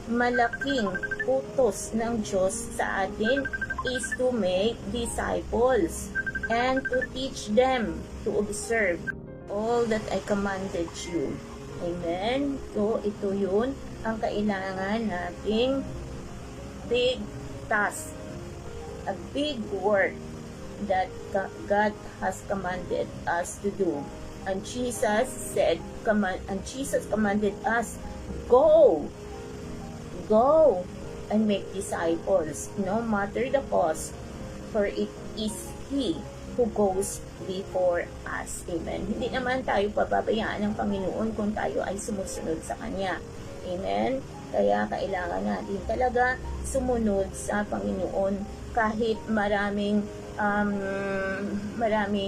malaking utos ng Diyos sa atin is to make disciples and to teach them to observe all that I commanded you. Amen? So ito yun ang kailangan nating big task, a big work that God has commanded us to do. And Jesus commanded us, go and make disciples, no matter the cost, for it is He who goes before us. Amen. Hindi naman tayo pababayaan ng Panginoon kung tayo ay sumusunod sa Kanya. Amen. Kaya kailangan natin talaga sumunod sa Panginoon kahit marami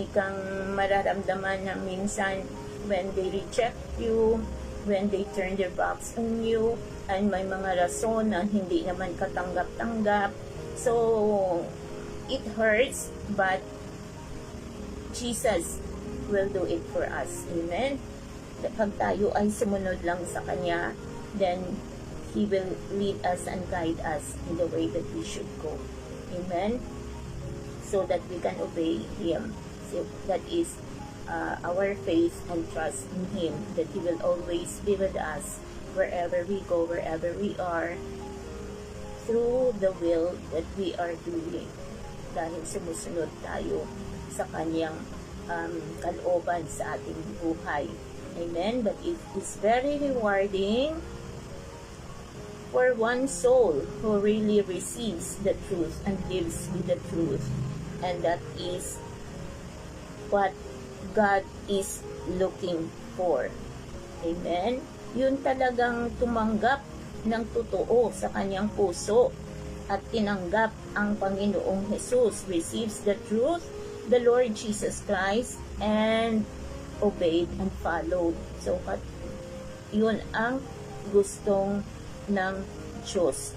kang mararamdaman na minsan when they reject you, when they turn their backs on you, and may mga rason na hindi naman katanggap-tanggap. So, it hurts, but Jesus will do it for us. Amen? Pag tayo ay sumunod lang sa Kanya, then He will lead us and guide us in the way that we should go. Amen? So that we can obey Him. So that is our faith and trust in Him, that He will always be with us wherever we go, wherever we are, through the will that we are doing. Dahil sumusunod tayo sa Kanyang kalooban sa ating buhay. Amen? But it is very rewarding for one soul who really receives the truth and lives with the truth. And that is what God is looking for. Amen? Yun talagang tumanggap ng totoo sa kanyang puso at tinanggap ang Panginoong Jesus, receives the truth, the Lord Jesus Christ, and obeyed and followed. So, yun ang gustong ng Diyos.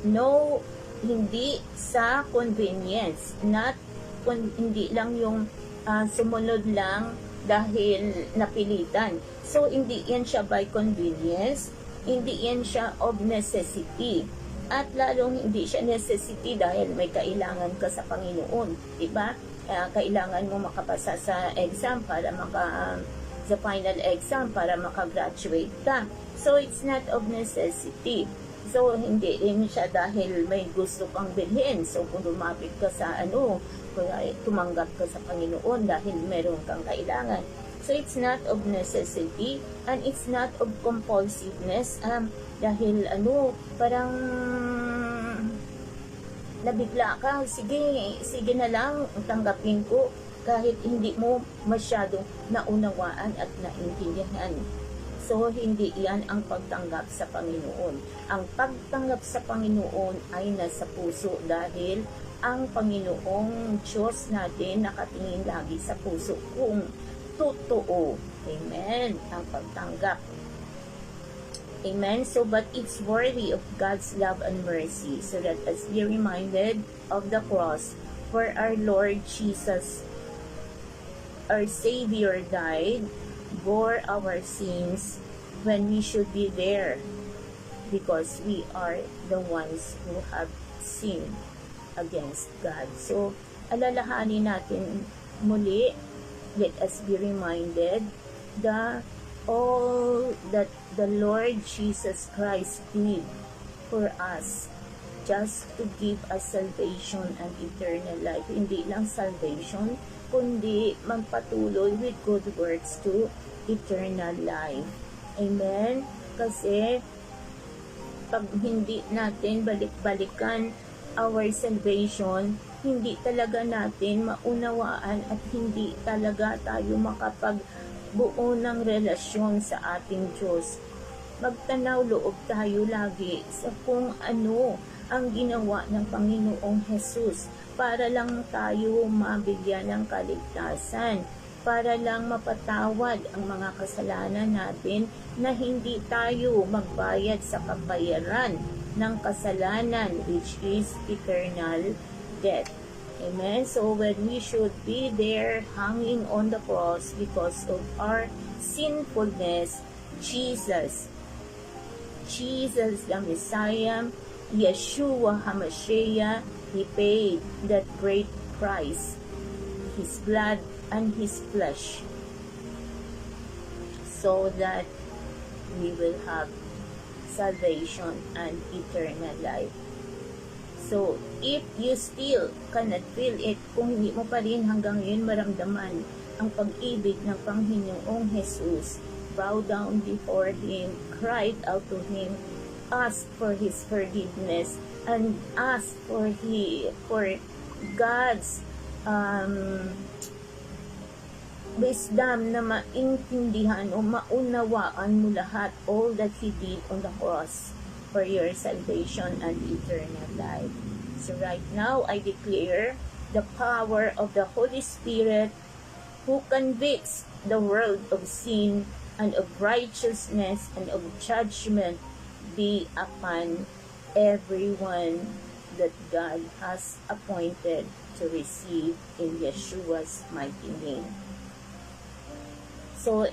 No, hindi sa convenience, hindi lang yung sumunod lang dahil napilitan. So, hindi yan siya by convenience, hindi yan siya of necessity. At lalong hindi siya necessity dahil may kailangan ka sa Panginoon. Diba? Kailangan mo makapasa sa exam para sa final exam para makagraduate ka. So, it's not of necessity. So, hindi rin siya dahil may gusto kang bilhin. So, kung lumapit ka sa tumanggap ka sa Panginoon dahil meron kang kailangan. So, it's not of necessity and it's not of compulsiveness. Dahil parang nabigla ka, sige na lang, tanggapin ko kahit hindi mo masyadong naunawaan at naintindihan. So, hindi yan ang pagtanggap sa Panginoon. Ang pagtanggap sa Panginoon ay nasa puso dahil ang Panginoong Diyos natin nakatingin lagi sa puso kung totoo. Amen. Ang pagtanggap. Amen. So, but it's worthy of God's love and mercy. So, let us be reminded of the cross where our Lord Jesus, our Savior, died, bore our sins when we should be there because we are the ones who have sinned against God. So, alalahanin natin muli, let us be reminded all that the Lord Jesus Christ did for us just to give us salvation and eternal life. Hindi lang salvation, kundi magpatuloy with good works to eternal life. Amen? Kasi pag hindi natin balik-balikan our salvation, hindi talaga natin maunawaan at hindi talaga tayo makapagbuo ng relasyon sa ating Diyos. Magtanaw loob tayo lagi sa kung ano ang ginawa ng Panginoong Jesus para lang tayo mabigyan ng kaligtasan, para lang mapatawad ang mga kasalanan natin na hindi tayo magbayad sa kabayaran ng kasalanan which is eternal death. Amen. So when we should be there hanging on the cross because of our sinfulness, Jesus the Messiah, Yeshua HaMashiach, He paid that great price, His blood and His flesh, so that we will have salvation and eternal life. So, if you still cannot feel it, kung hindi mo pa rin hanggang ngayon maramdaman ang pag-ibig ng Panginoong Jesus, bow down before Him, cry out to Him, ask for His forgiveness, and ask for God's wisdom na maintindihan o maunawaan mo lahat all that He did on the cross for your salvation and eternal life. So right now, I declare the power of the Holy Spirit who convicts the world of sin and of righteousness and of judgment be upon everyone that God has appointed to receive in Yeshua's mighty name. So,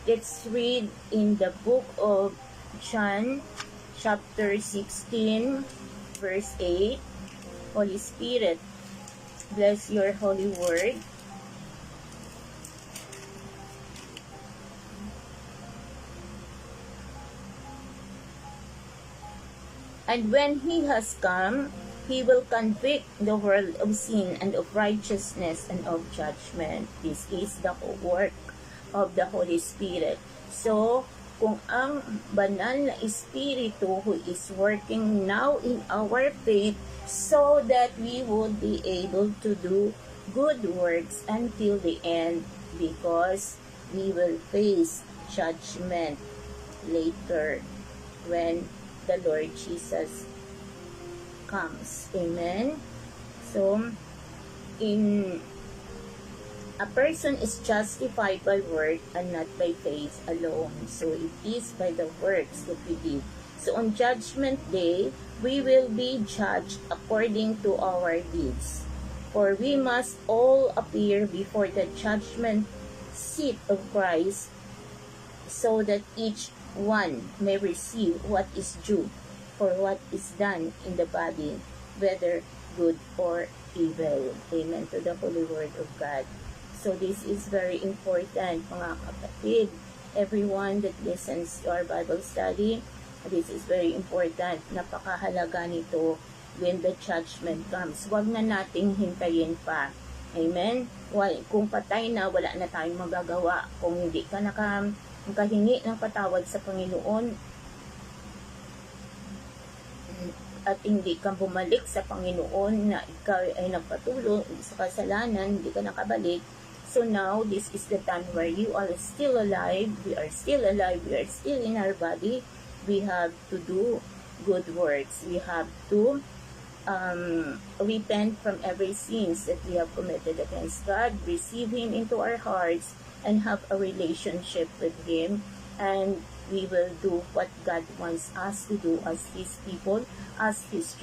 let's read in the book of John, chapter 16, verse 8. Holy Spirit, bless your holy word. And when He has come, He will convict the world of sin and of righteousness and of judgment. This is the work of the Holy Spirit. So, kung ang banal na Espiritu who is working now in our faith so that we would be able to do good works until the end, because we will face judgment later when the Lord Jesus comes. Amen. So, a person is justified by work and not by faith alone. So, it is by the works that we do. So, on Judgment Day, we will be judged according to our deeds. For we must all appear before the judgment seat of Christ, so that each one may receive what is due for what is done in the body, whether good or evil. Amen to the holy word of God. So this is very important, mga kapatid. Everyone that listens to our Bible study, this is very important. Napakahalaga nito when the judgment comes. Huwag na nating hintayin pa. Amen? Kung patay na, wala na tayong magagawa. Kung hindi ka nakahingi ng patawad sa Panginoon, at hindi ka bumalik sa Panginoon na ikaw ay nagpatuloy sa kasalanan, hindi ka nakabalik. So now, this is the time where you are still alive, we are still alive, we are still in our body. We have to do good works. We have to repent from every sins that we have committed against God, receive Him into our hearts, and have a relationship with Him. And we will do what God wants us to do as His people, as His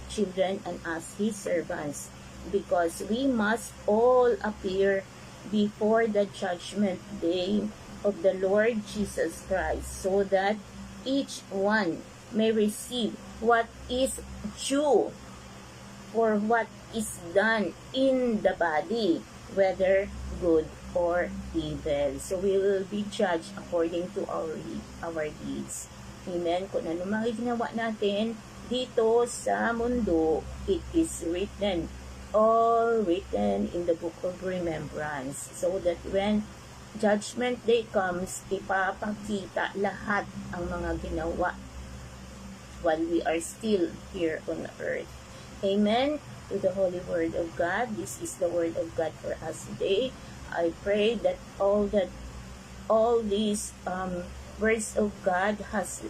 children, and as His servants. Because we must all appear before the judgment day of the Lord Jesus Christ, so that each one may receive what is due for what is done in the body, whether good or evil. So we will be judged according to our deeds. Amen. Kung ano mga ginawa natin dito sa mundo, it is written, all written in the book of remembrance, so that when judgment day comes, ipapakita lahat ang mga ginawa while we are still here on earth. Amen to the holy word of God. This is the word of God for us today. I pray that all these words of God has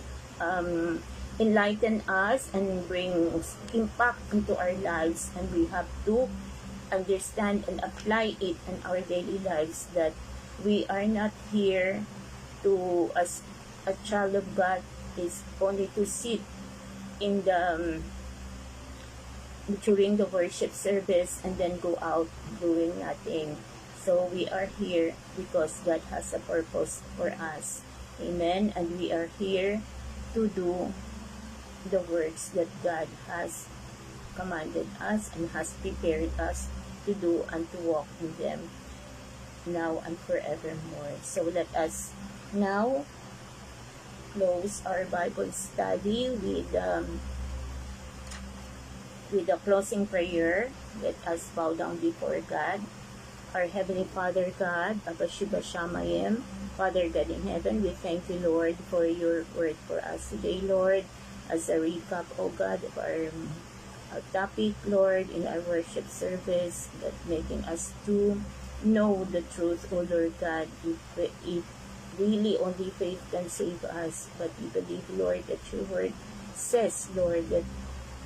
enlightened us and brings impact into our lives, and we have to understand and apply it in our daily lives, that we are not here to, as a child of God, is only to sit in the during the worship service and then go out doing nothing. So we are here because God has a purpose for us. Amen. And we are here to do the works that God has commanded us and has prepared us to do and to walk in them now and forevermore. So let us now close our Bible study with a closing prayer. Let us bow down before God. Our Heavenly Father God, Abba Sheba Shamayim, Father God in heaven, we thank you, Lord, for your word for us today, Lord, as a recap, O God, of our topic, Lord, in our worship service, that making us to know the truth, O Lord God, if really only faith can save us, but we believe, Lord, that your word says, Lord, that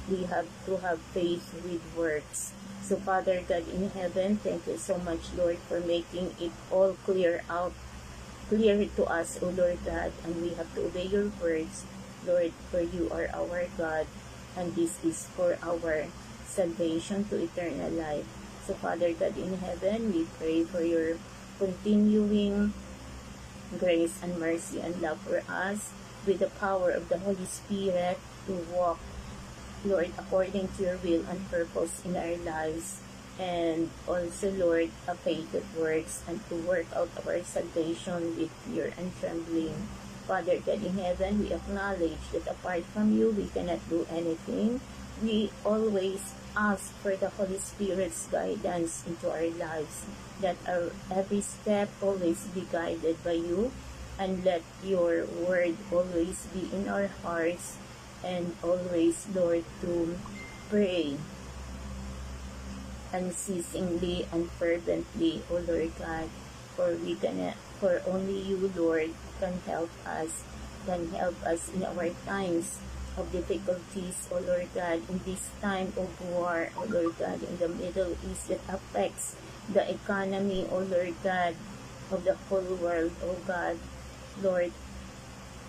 we have to have faith with works. So Father God in heaven, thank you so much, Lord, for making it all clear to us, O Lord God, and we have to obey your words, Lord, for you are our God, and this is for our salvation to eternal life. So Father God in heaven, we pray for your continuing grace and mercy and love for us, with the power of the Holy Spirit to walk, Lord, according to your will and purpose in our lives, and also, Lord, a faith that works, and to work out our salvation with fear and trembling. Father God in heaven, we acknowledge that apart from you, we cannot do anything. We always ask for the Holy Spirit's guidance into our lives, that our every step always be guided by you, and let your word always be in our hearts, and always, Lord, to pray unceasingly and fervently, O Lord God, for only you, Lord, can help us in our times of difficulties, O Lord God, in this time of war, O Lord God, in the Middle East, that affects the economy, O Lord God, of the whole world, O God. Lord,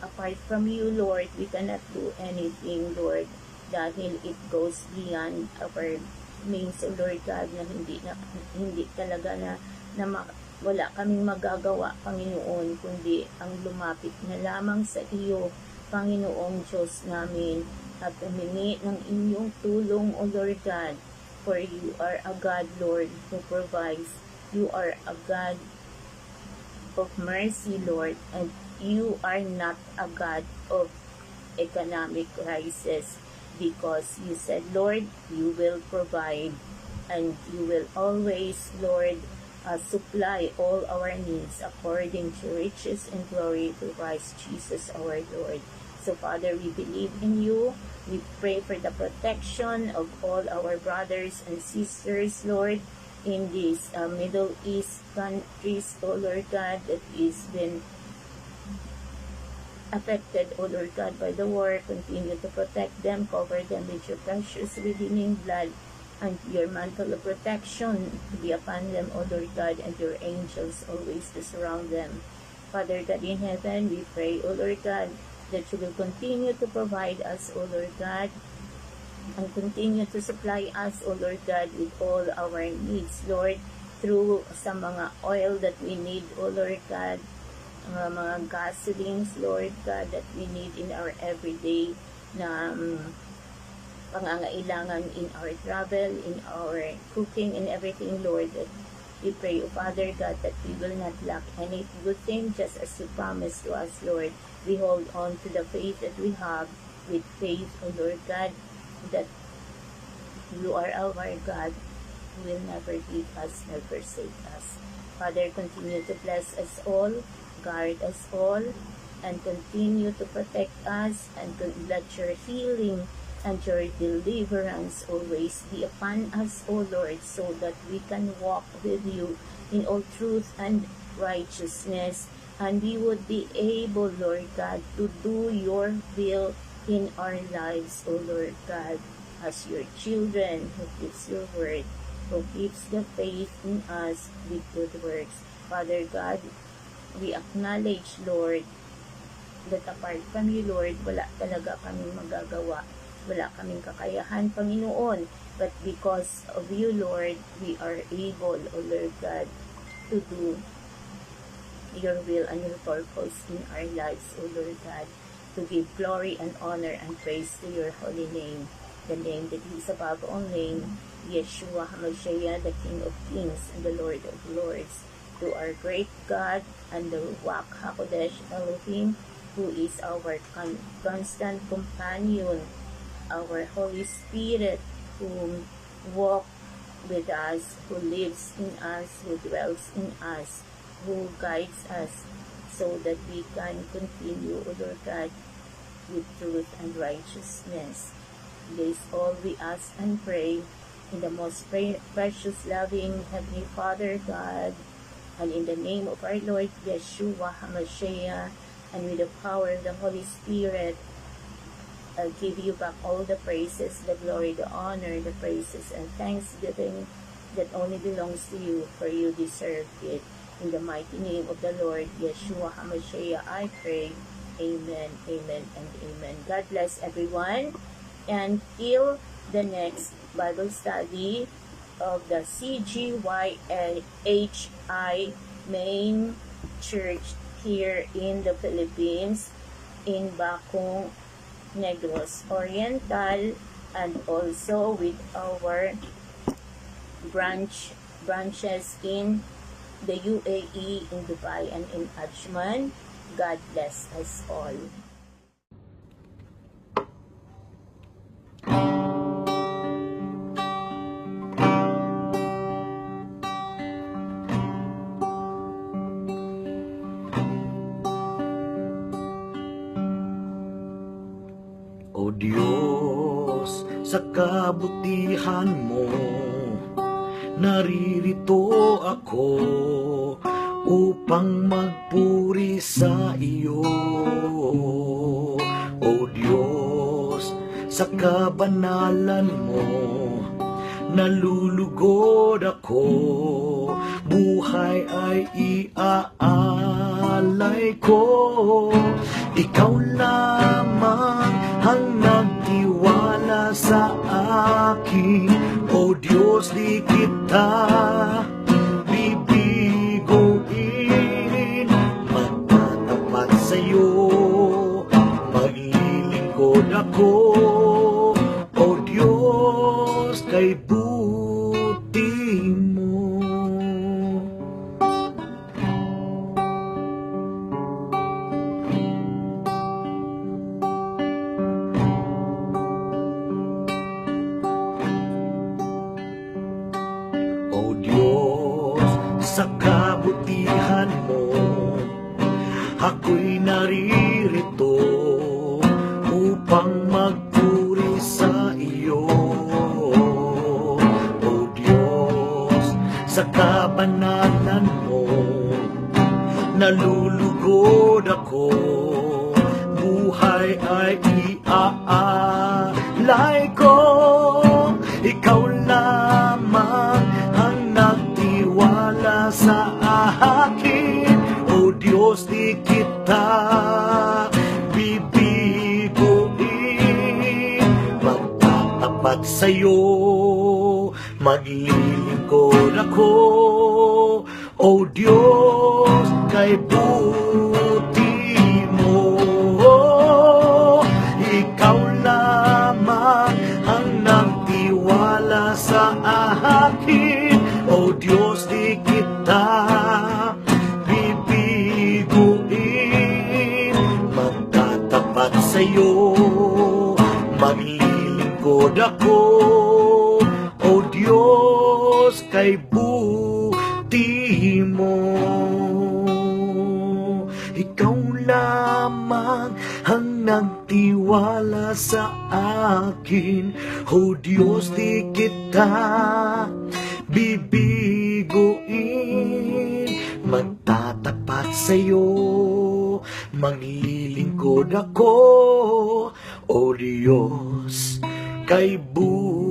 apart from you, Lord, we cannot do anything, Lord, dahil it goes beyond our means, O Lord God, na hindi talaga wala kaming magagawa, Panginoon, kundi ang lumapit na lamang sa iyo, Panginoong Diyos namin, at humingi ng inyong tulong, O Lord God, for you are a God, Lord, who provides. You are a God of mercy, Lord, and you are not a God of economic crisis, because you said, Lord, you will provide, and you will always, Lord, supply all our needs according to riches and glory through Christ Jesus our Lord. So, Father, we believe in you. We pray for the protection of all our brothers and sisters, Lord, in these Middle East countries, O Lord God, that is been affected, O Lord God, by the war. Continue to protect them, cover them with your precious redeeming blood, and your mantle of protection to be upon them, O Lord God, and your angels always to surround them. Father God in heaven, we pray, O Lord God, that you will continue to provide us, O Lord God, and continue to supply us, O Lord God, with all our needs, Lord, through sa mga oil that we need, O Lord God, mga gasolines, Lord God, that we need in our everyday na pangangailangan in our travel, in our cooking, and everything, Lord, that we pray, O Father God, that we will not lack any good thing, just as you promised to us, Lord. We hold on to the faith that we have, with faith, O Lord God, that you are our God, who will never leave us nor forsake us. Father, continue to bless us all, guard us all, and continue to protect us, and let your healing and your deliverance always be upon us, O Lord, so that we can walk with you in all truth and righteousness, and we would be able, Lord God, to do your will in our lives, O Lord God, as your children who keeps your word, who keeps the faith in us with good works. Father God, we acknowledge, Lord, that apart from you, Lord, wala talaga kaming magagawa. Wala kaming kakayahan, Panginoon. But because of you, Lord, we are able, O Lord God, to do your will and your purpose in our lives, O Lord God, to give glory and honor and praise to your holy name, the name that is above all name, Yeshua HaMashiach, the King of Kings and the Lord of Lords, to our great God and the Ruach HaKodesh Elohim, who is our constant companion, our Holy Spirit, who walks with us, who lives in us, who dwells in us, who guides us, so that we can continue, O Lord God, with truth and righteousness. This all we ask and pray in the most precious, loving Heavenly Father God, and in the name of our Lord Yeshua HaMashiach, and with the power of the Holy Spirit, I'll give you back all the praises, the glory, the honor, the praises, and thanksgiving that only belongs to you, for you deserve it. In the mighty name of the Lord Yeshua HaMashiach, I pray. Amen, amen, and amen. God bless everyone. And till the next Bible study of the CGYHI main church here in the Philippines, in Bacong, Negros Oriental, and also with our branches in the UAE, in Dubai, and in Ajman. God bless us all. O Diyos, sa kabutihan mo, naririto ako upang magpuri sa iyo. O Diyos, sa kabanalan mo, nalulugod ako, buhay ay iaalay ko. Ikaw lamang ang nagtiwala sa akin, O Diyos. Diyos, di kita bibiguin. Magtatapat sa'yo, maglilingkod ako. O Diyos, kay buti mo. O Diyos, sa kabutihan mo, ako'y naririto upang magpuri sa iyo. O Diyos, sa kabanalan mo, nalulugod ako. Buhay ay iaalay ko. Ikaw lamang ang nagtiwala sa akin. O Diyos, di kita bibiguin. Magtatapat sa'yo, maglilingkod ako. O Diyos, kay buti mo. Ikaw lamang ang nagtiwala sa akin. O Diyos, di kita bibiguin. Magtatapat sa'yo, maglilingkod ako. O Diyos, kay buti mo. Ikaw lamang ang nagtiwala sa akin. O Diyos, di kita bibiguin. Magtatapat sa'yo, maglilingkod ako. O Diyos, kay buti